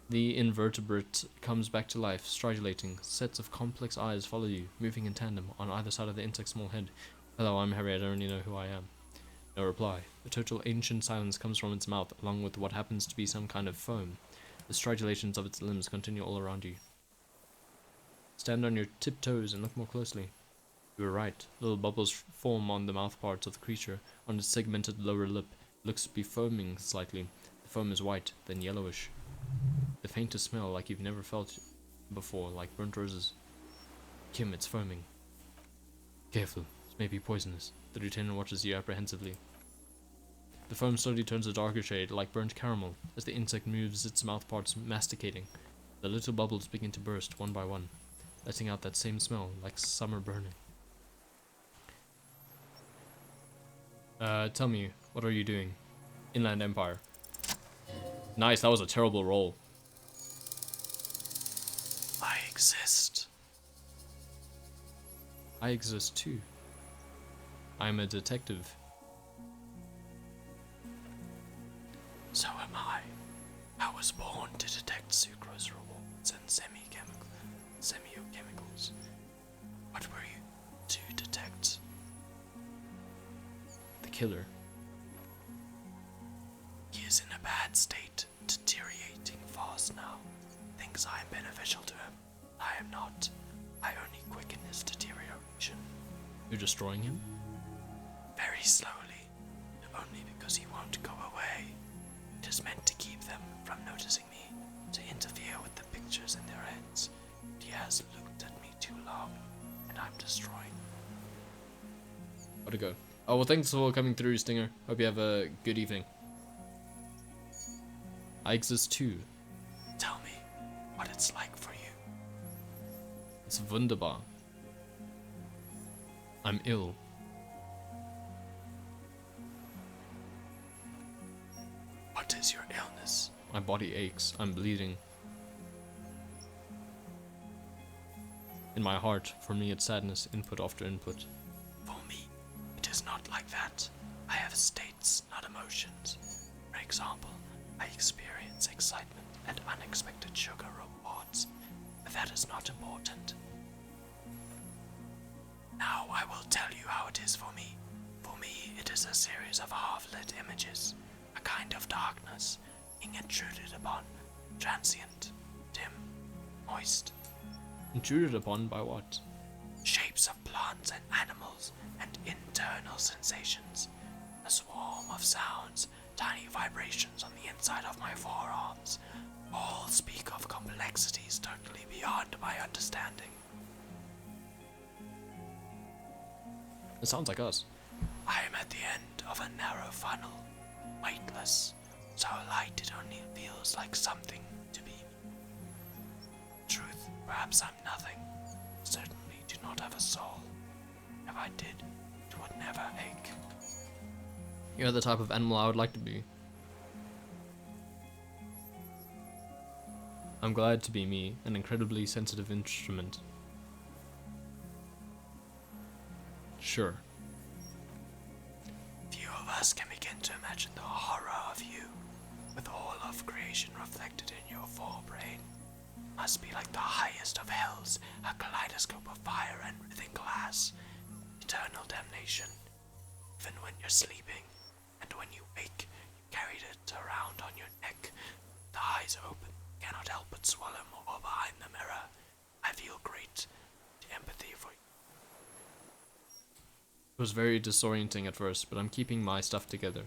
The invertebrate comes back to life, stridulating. Sets of complex eyes follow you, moving in tandem on either side of the insect's small head. Hello, I'm Harry. I don't really know who I am. No reply. A total ancient silence comes from its mouth, along with what happens to be some kind of foam. The stridulations of its limbs continue all around you. Stand on your tiptoes and look more closely. You were right. Little bubbles form on the mouthparts of the creature. On its segmented lower lip, it looks to be foaming slightly. The foam is white, then yellowish. The faintest smell like you've never felt before, like burnt roses. Kim, it's foaming. Careful, this may be poisonous. The lieutenant watches you apprehensively. The foam slowly turns a darker shade, like burnt caramel, as the insect moves its mouthparts, masticating. The little bubbles begin to burst, one by one, letting out that same smell, like summer burning. Tell me, what are you doing? Inland Empire. Nice, that was a terrible roll. I exist. I exist too. I'm a detective. So am I. I was born to detect sucrose rewards and semiochemicals. What were you to detect? The killer. He is in a bad state, deteriorating fast now. Thinks I am beneficial to him. I am not. I only quicken his deterioration. You're destroying him? Very slowly, only because he won't go away. It is meant to keep them from noticing me, to interfere with the pictures in their heads. He has looked at me too long, and I'm destroying. Where'd it go? Oh, well, thanks for coming through, Stinger. Hope you have a good evening. I exist too. Tell me what it's like for you. It's wunderbar. I'm ill. What is your illness? My body aches. I'm bleeding. In my heart, for me it's sadness, input after input. For me, it is not like that. I have states, not emotions. For example, I experience excitement and unexpected sugar rewards, but that is not important. Now I will tell you how it is for me. For me, it is a series of half-lit images, a kind of darkness, being intruded upon, transient, dim, moist. Intruded upon by what? Shapes of plants and animals, and internal sensations. A swarm of sounds, tiny vibrations on the inside of my forearms. All speak of complexities totally beyond my understanding. It sounds like us. I am at the end of a narrow funnel, weightless, so light it only feels like something to be. Truth, perhaps I'm nothing. Certainly do not have a soul. if I did, it would never ache. You're the type of animal I would like to be. I'm glad to be me, an incredibly sensitive instrument. Sure. Few of us can begin to imagine the horror of you, with all of creation reflected in your forebrain. Must be like the highest of hells, a kaleidoscope of fire and writhing glass. Eternal damnation. Even when you're sleeping, and when you wake, you carried it around on your neck. The eyes open, cannot help but swallow more behind the mirror. I feel great empathy for you. It was very disorienting at first, but I'm keeping my stuff together.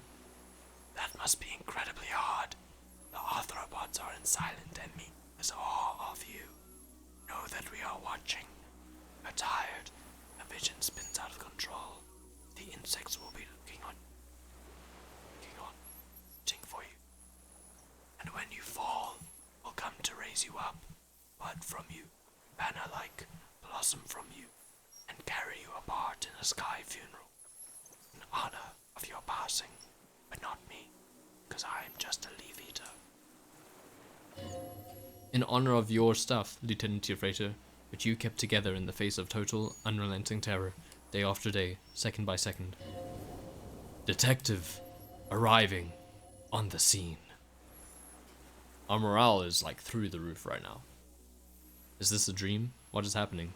That must be incredibly hard. The arthropods are in silent and meaningless awe of you. Know that we are watching. You're tired. The vision spins out of control. The insects will be looking waiting for you. And when you fall, we'll come to raise you up, bud from you, banner-like, blossom from you, and carry you apart in a sky funeral, in honor of your passing, but not me, because I am just a leaf eater. In honor of your stuff, Lieutenant Tifrater, which you kept together in the face of total, unrelenting terror, day after day, second by second. Detective, arriving on the scene. Our morale is like through the roof right now. Is this a dream? What is happening?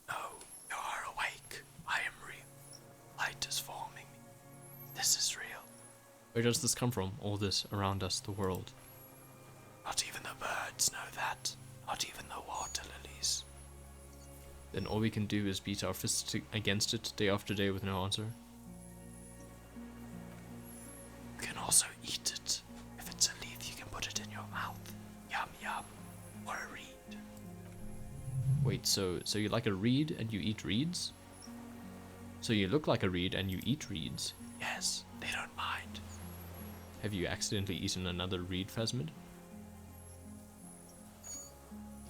No, you are awake. I am real. Light is forming. This is real. Where does this come from? All this around us, the world. Not even the birds know that. Not even the water lilies. Then all we can do is beat our fists against it day after day with no answer. You can also eat it. If it's a leaf, you can put it in your mouth. Yum yum. Or a reed. Wait, so you like a reed and you eat reeds? So you look like a reed and you eat reeds? Yes, they don't mind. Have you accidentally eaten another reed phasmid?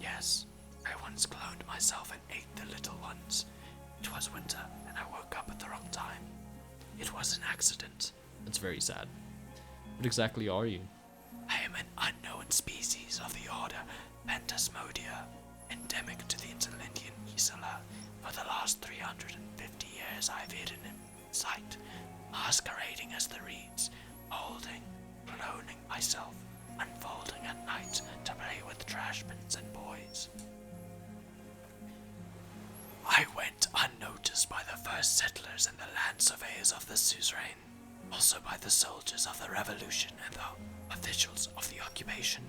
Yes, I once cloned myself and ate the little ones. It was winter, and I woke up at the wrong time. It was an accident. That's very sad. What exactly are you? I am an unknown species of the order Phantasmodia, endemic to the Interlindian Isla. For the last 350 years I've hidden in sight, masquerading as the reeds, holding, cloning myself, unfolding at night to play with trash bins and boys. I went unnoticed by the first settlers and the land surveyors of the suzerain, also by the soldiers of the revolution and the officials of the occupation.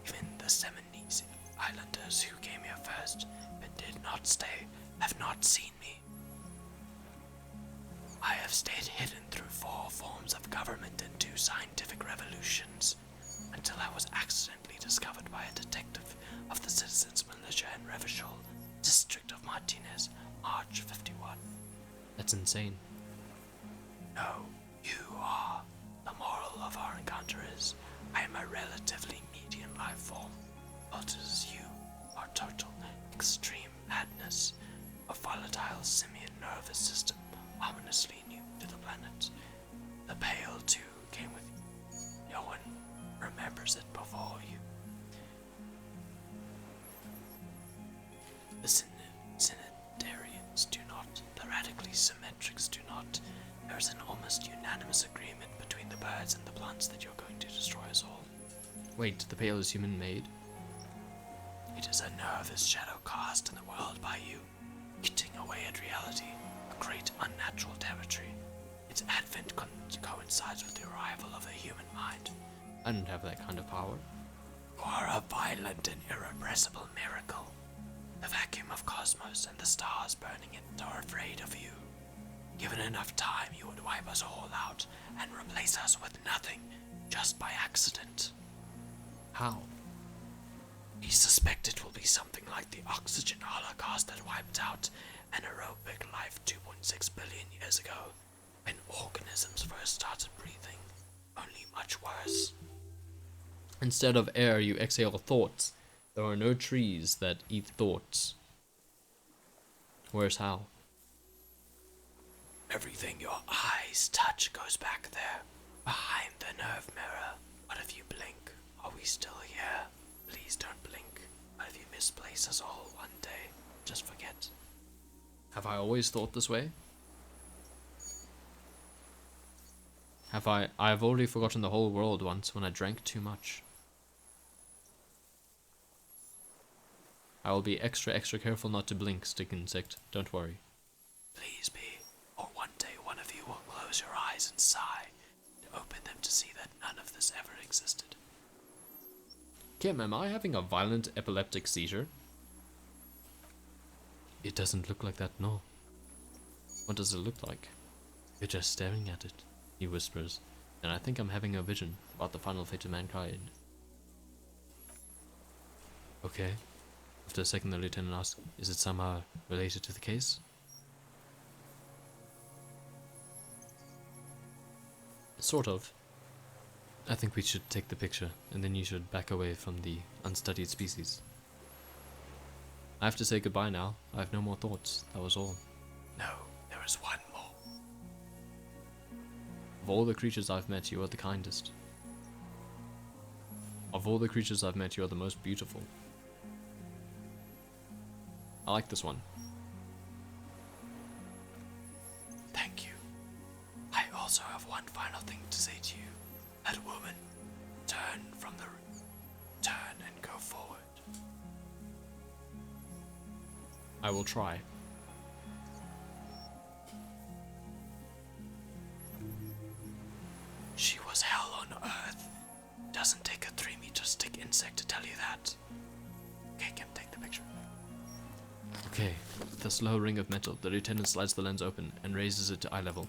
Even the Seminese islanders who came here first but did not stay have not seen me. I have stayed hidden through 4 forms of government and 2 scientific revolutions, until I was accidentally discovered by a detective of the Citizens Militia in Revachol, district of Martinez, March 51. That's insane. No, you are. The moral of our encounter is, I am a relatively median life form, but as you are total, extreme madness, a volatile simian nervous system ominously new to the planet. The Pale, too, came with you. No one remembers it before you. The Synodarians do not. The radically symmetrics do not. There is an almost unanimous agreement between the birds and the plants that you're going to destroy us all. Wait, the pale is human-made? It is a nervous shadow cast in the world by you, eating away at reality, a great unnatural territory. Its advent coincides with the arrival of the human mind. I don't have that kind of power. You are a violent and irrepressible miracle. The vacuum of cosmos and the stars burning it are afraid of you. Given enough time, you would wipe us all out and replace us with nothing, just by accident. How? We suspect it will be something like the oxygen holocaust that wiped out anaerobic life 2.6 billion years ago, when organisms first started breathing, only much worse. Instead of air, you exhale thoughts. There are no trees that eat thoughts. Where's Hal? Everything your eyes touch goes back there, behind the nerve mirror. What if you blink? Are we still here? Please don't blink. What if you misplace us all one day? Just forget. Have I always thought this way? Have I? I've already forgotten the whole world once when I drank too much. I will be extra careful not to blink, stick insect. Don't worry. Please be, or one day one of you will close your eyes and sigh, and open them to see that none of this ever existed. Kim, am I having a violent epileptic seizure? It doesn't look like that, no. What does it look like? You're just staring at it. He whispers, and I think I'm having a vision about the final fate of mankind. Okay. After a second, the lieutenant asks, is it somehow related to the case? Sort of. I think we should take the picture, and then you should back away from the unstudied species. I have to say goodbye now. I have no more thoughts. That was all. No, there is one more. Of all the creatures I've met, you are the kindest. Of all the creatures I've met, you are the most beautiful. I like this one. Thank you. I also have one final thing to say to you. That woman, turn and go forward. I will try. She was hell on earth. Doesn't take a 3-meter stick insect to tell you that. Okay, Kim, take the picture. Okay, with a slow ring of metal, the lieutenant slides the lens open and raises it to eye level.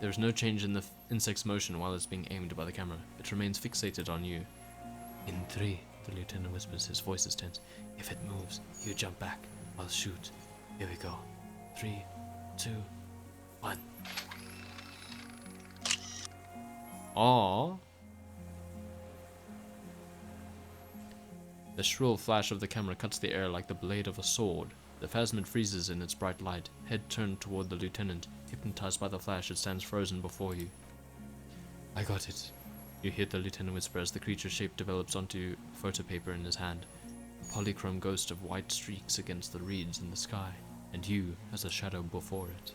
There is no change in the insect's motion while it's being aimed by the camera. It remains fixated on you. In 3, the lieutenant whispers, his voice is tense. If it moves, you jump back. I'll shoot. Here we go. 3, 2, 1. Aww. The shrill flash of the camera cuts the air like the blade of a sword. The phasmid freezes in its bright light, head turned toward the lieutenant. Hypnotized by the flash, it stands frozen before you. I got it. You hear the lieutenant whisper as the creature's shape develops onto photo paper in his hand. A polychrome ghost of white streaks against the reeds in the sky, and you as a shadow before it.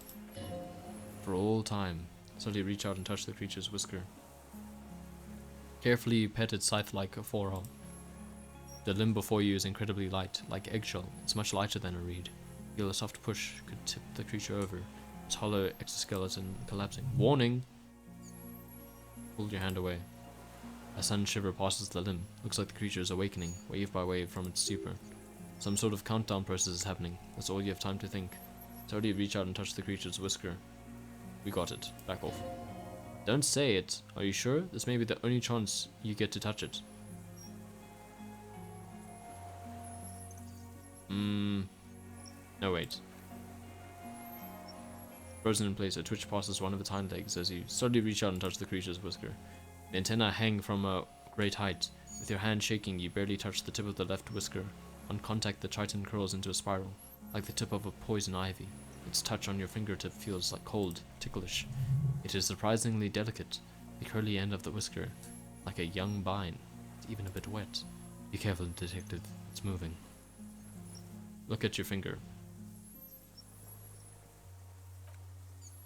For all time, slowly reach out and touch the creature's whisker. Carefully you pet its scythe-like forearm. The limb before you is incredibly light, like eggshell. It's much lighter than a reed. Feel a soft push could tip the creature over, its hollow exoskeleton collapsing. Warning! Pull your hand away. A sudden shiver passes the limb. Looks like the creature is awakening, wave by wave from its stupor. Some sort of countdown process is happening. That's all you have time to think. Slowly reach out and touch the creature's whisker. We got it. Back off. Don't say it. Are you sure? This may be the only chance you get to touch it. No, wait. Frozen in place, a twitch passes one of its hind legs as you slowly reach out and touch the creature's whisker. The antennae hang from a great height. With your hand shaking, you barely touch the tip of the left whisker. On contact, the chitin curls into a spiral, like the tip of a poison ivy. Its touch on your fingertip feels like cold, ticklish. It is surprisingly delicate, the curly end of the whisker, like a young vine. It's even a bit wet. Be careful, detective. It's moving. Look at your finger.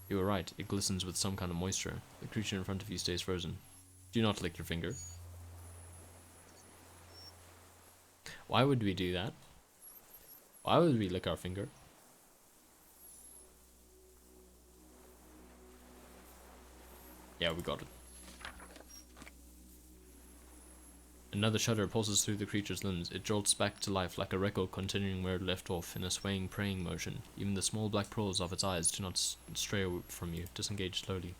You were right, it glistens with some kind of moisture. The creature in front of you stays frozen. Do not lick your finger. Why would we do that? Why would we lick our finger? Yeah, we got it. Another shudder pulses through the creature's limbs. It jolts back to life like a record continuing where it left off in a swaying, praying motion. Even the small black pearls of its eyes do not stray from you, disengage slowly.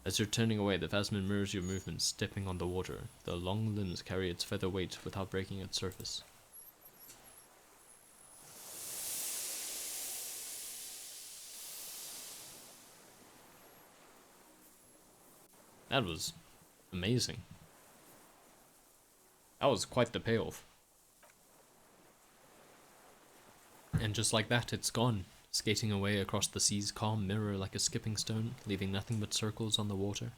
As you're turning away, the phasmid mirrors your movements, stepping on the water. The long limbs carry its feather weight without breaking its surface. That was amazing. That was quite the payoff. And just like that, it's gone. skating away across the sea's calm mirror like a skipping stone, leaving nothing but circles on the water.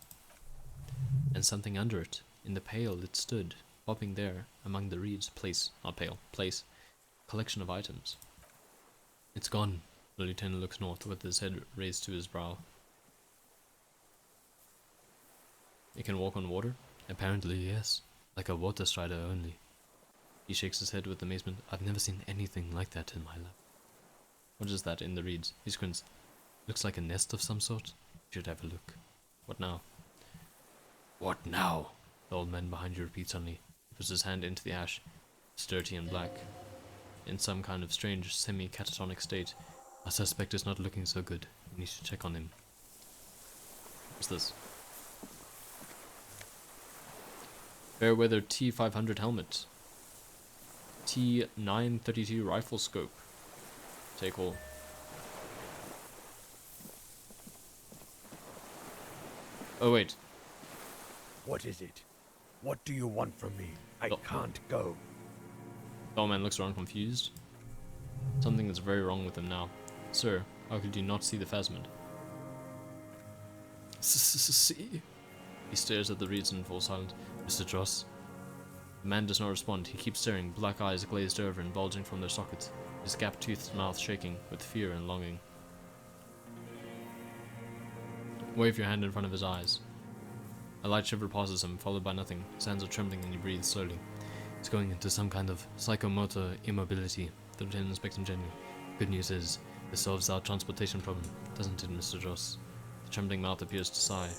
And something under it, in the pail it stood, bobbing there among the reeds. Place, not pail, place, collection of items. It's gone. The lieutenant looks north with his head raised to his brow. It can walk on water? Apparently, yes. Like a water strider only. He shakes his head with amazement. I've never seen anything like that in my life. What is that in the reeds? He squints. Looks like a nest of some sort. You should have a look. What now? What now? The old man behind you repeats suddenly. He puts his hand into the ash. It's dirty and black. In some kind of strange, semi-catatonic state. Our suspect is not looking so good. We need to check on him. What's this? Fairweather T500 helmet. T932 rifle scope. Take all. Oh wait. What is it? What do you want from me? I Oh. can't go. The old man looks around confused. Something is very wrong with him now. Sir, how could you not see the phasmid? See? He stares at the reeds and falls silent. Mr. Dross? The man does not respond. He keeps staring, black eyes glazed over and bulging from their sockets, his gap-toothed mouth shaking with fear and longing. Wave your hand in front of his eyes. A light shiver passes him, followed by nothing. His hands are trembling and he breathes slowly. He's going into some kind of psychomotor immobility. The lieutenant inspects him gently. Good news is, this solves our transportation problem, doesn't it, Mr. Dross? The trembling mouth appears to sigh.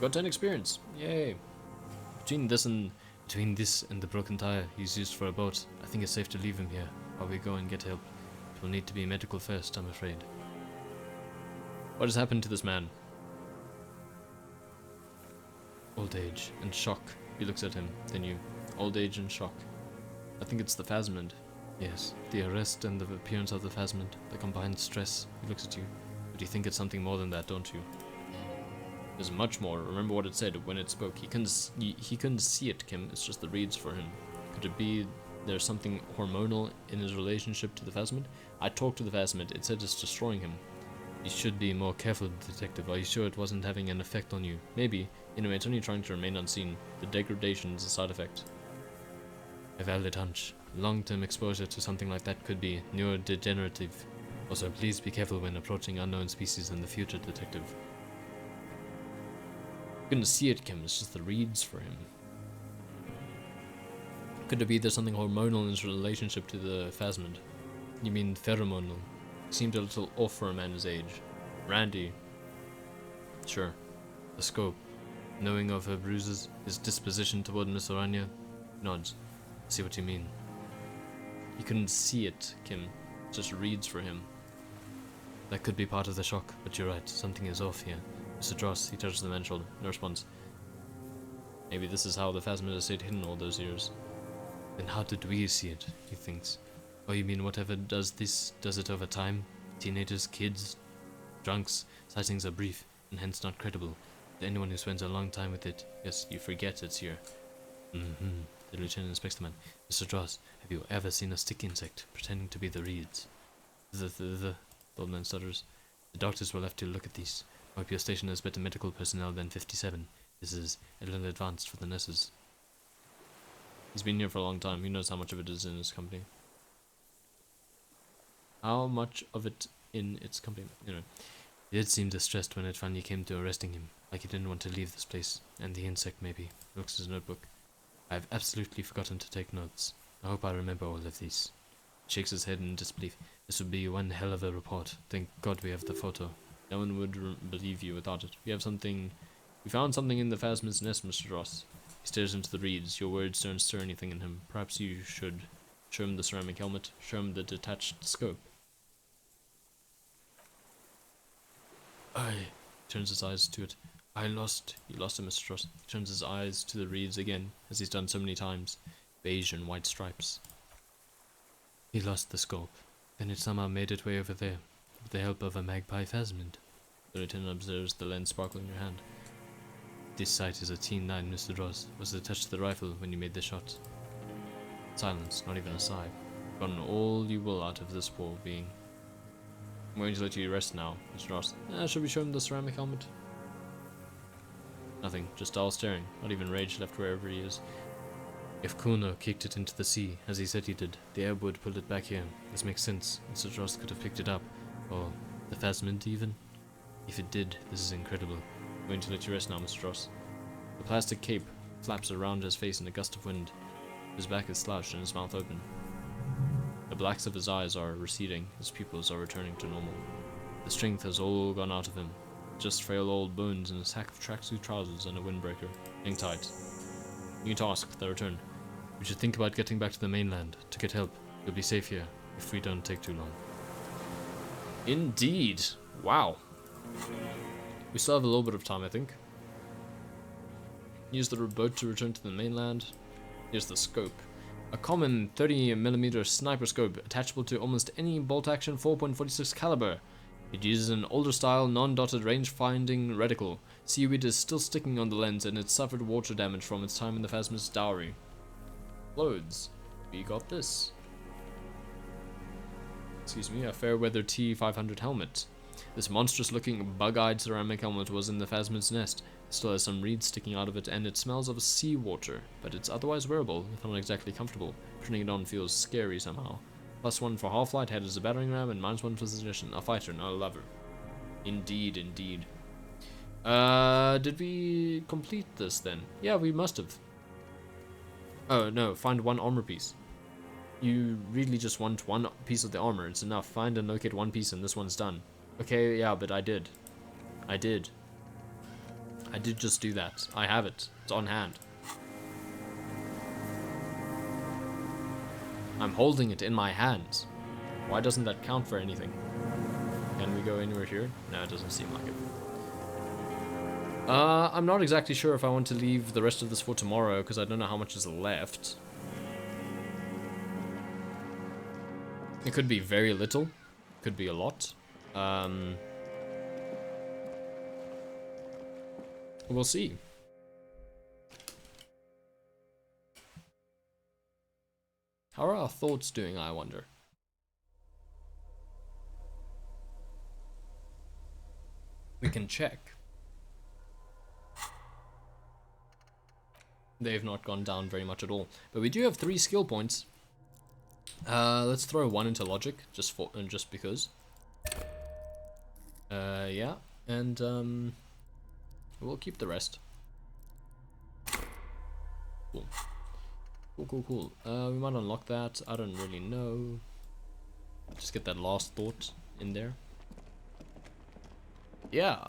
Got 10 experience. Yay. Between this and the broken tire he's used for a boat, I think it's safe to leave him here while we go and get help. It will need to be medical first, I'm afraid. What has happened to this man? Old age and shock. He looks at him, then you. Old age and shock. I think it's the phasmid. Yes, the arrest and the appearance of the phasmid, the combined stress. He looks at you. But you think it's something more than that, don't you? There's much more. Remember what it said when it spoke. He couldn't see it, Kim. It's just the reeds for him. Could it be there's something hormonal in his relationship to the phasmid? I talked to the phasmid. It said it's destroying him. You should be more careful, detective. Are you sure it wasn't having an effect on you? Maybe. Anyway, it's only trying to remain unseen. The degradation is a side effect. A valid hunch. Long-term exposure to something like that could be neurodegenerative. Also, please be careful when approaching unknown species in the future, detective. You couldn't see it, Kim. It's just the reeds for him. Could it be there's something hormonal in his relationship to the phasmid? You mean pheromonal? Seemed a little off for a man his age. Randy. Sure. The scope. Knowing of her bruises, his disposition toward Miss Orania, nods. See what you mean. He couldn't see it, Kim. It just reads for him. That could be part of the shock, but you're right. Something is off here. Mr. Dross, he touches the man's shoulder. No response. Maybe this is how the phasmid has stayed hidden all those years. Then how did we see it, he thinks. Oh, you mean whatever does this, does it over time? Teenagers, kids, drunks, sightings are brief, and hence not credible. To anyone who spends a long time with it, yes, you forget it's here. Mm-hmm. The lieutenant inspects the man. Mr. Dross, have you ever seen a stick insect pretending to be the reeds? The old man stutters. The doctors will have to look at these. I hope your station has better medical personnel than 57. This is a little advanced for the nurses. He's been here for a long time. He knows how much of it is in his company. How much of it in its company? Anyway, he did seem distressed when it finally came to arresting him. Like he didn't want to leave this place. And the insect, maybe. Looks at his notebook. I've absolutely forgotten to take notes. I hope I remember all of these. Shakes his head in disbelief. This would be one hell of a report. Thank God we have the photo. No one would believe you without it. We found something in the phasmid's nest, Mr. Dross. He stares into the reeds. Your words don't stir anything in him. Perhaps you should show him the ceramic helmet. Show him the detached scope. Turns his eyes to it. He lost him, Mr. Dross. He turns his eyes to the reeds again, as he's done so many times. Beige and white stripes. He lost the scope. Then it somehow made its way over there, with the help of a magpie phasmid. The lieutenant observes the lens sparkle in your hand. This sight is a T9, Mr. Dross. Was it attached to the rifle when you made the shot? Silence, not even a sigh. Gotten all you will out of this poor being. I'm going to let you rest now, Mr. Ross. Should we show him the ceramic helmet? Nothing, just dull staring. Not even rage left wherever he is. If Kuno kicked it into the sea, as he said he did, the airwood pulled it back here. This makes sense. Mr. Ross could have picked it up. Or the Phasmid even. If it did, this is incredible. I'm going to let you rest now, Mr. Ross. The plastic cape flaps around his face in a gust of wind. His back is slouched and his mouth open. The blacks of his eyes are receding, his pupils are returning to normal. The strength has all gone out of him. Just frail old bones and a sack of tracksuit trousers and a windbreaker. Hang tight. New task, the return. We should think about getting back to the mainland to get help. You'll be safe here if we don't take too long. Indeed. Wow. We still have a little bit of time, I think. Use the boat to return to the mainland. Here's the scope. A common 30mm sniper scope attachable to almost any bolt-action 4.46 caliber. It uses an older style non-dotted range-finding reticle. Seaweed is still sticking on the lens and it suffered water damage from its time in the Phasmid's dowry. Clothes. We got this. Excuse me, a Fairweather T500 helmet. This monstrous-looking bug-eyed ceramic helmet was in the Phasmid's nest. It still has some reeds sticking out of it and it smells of seawater, but it's otherwise wearable, if not exactly comfortable. Putting it on feels scary somehow. +1 for half-light, head as a battering ram, and -1 for position. A fighter, not a lover. Indeed, indeed. Did we complete this then? Yeah, we must have. Oh, no, find one armor piece. You really just want one piece of the armor, it's enough. Find and locate one piece and this one's done. Okay, yeah, but I did. I did just do that. I have it. It's on hand. I'm holding it in my hands. Why doesn't that count for anything? Can we go anywhere here? No, it doesn't seem like it. I'm not exactly sure if I want to leave the rest of this for tomorrow, because I don't know how much is left. It could be very little. Could be a lot. We'll see. How are our thoughts doing, I wonder? We can check. They've not gone down very much at all. But we do have 3 skill points. Let's throw 1 into logic, just because. Yeah, and we'll keep the rest. Cool. Cool. We might unlock that. I don't really know. Just get that last thought in there. Yeah,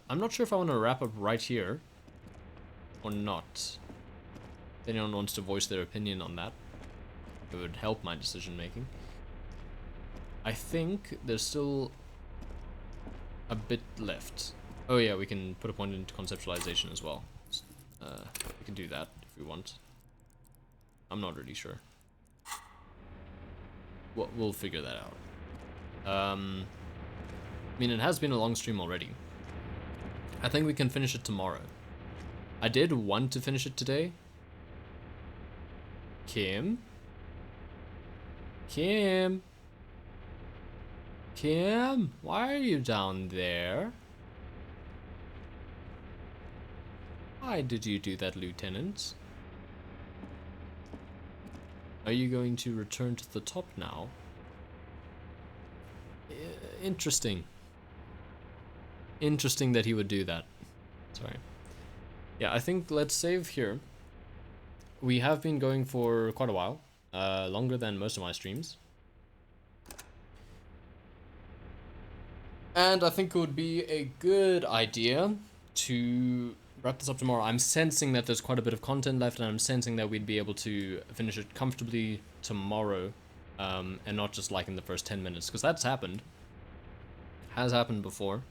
I'm not sure if I want to wrap up right here or not. If anyone wants to voice their opinion on that, it would help my decision making. I think there's still a bit left. Oh yeah, we can put a point into conceptualization as well. We can do that if we want. I'm not really sure. We'll figure that out. I mean, it has been a long stream already. I think we can finish it tomorrow. I did want to finish it today. Kim? Why are you down there? Why did you do that, Lieutenant? Are you going to return to the top now? Interesting. Interesting that he would do that. Sorry. Yeah, I think let's save here. We have been going for quite a while. Longer than most of my streams. And I think it would be a good idea to wrap this up tomorrow. I'm sensing that there's quite a bit of content left, and I'm sensing that we'd be able to finish it comfortably tomorrow, and not just like in the first 10 minutes, because that's happened. Has happened before.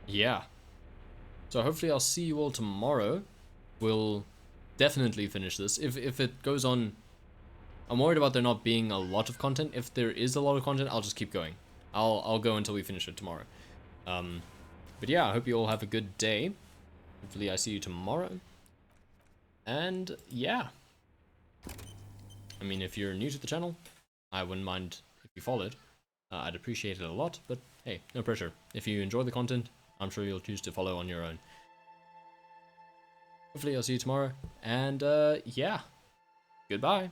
Yeah. So hopefully I'll see you all tomorrow. We'll definitely finish this. If it goes on, I'm worried about there not being a lot of content. If there is a lot of content, I'll just keep going. I'll go until we finish it tomorrow. But yeah, I hope you all have a good day. Hopefully I see you tomorrow. And yeah. I mean, if you're new to the channel, I wouldn't mind if you followed. I'd appreciate it a lot, but hey, no pressure. If you enjoy the content, I'm sure you'll choose to follow on your own. Hopefully I'll see you tomorrow, and yeah, goodbye.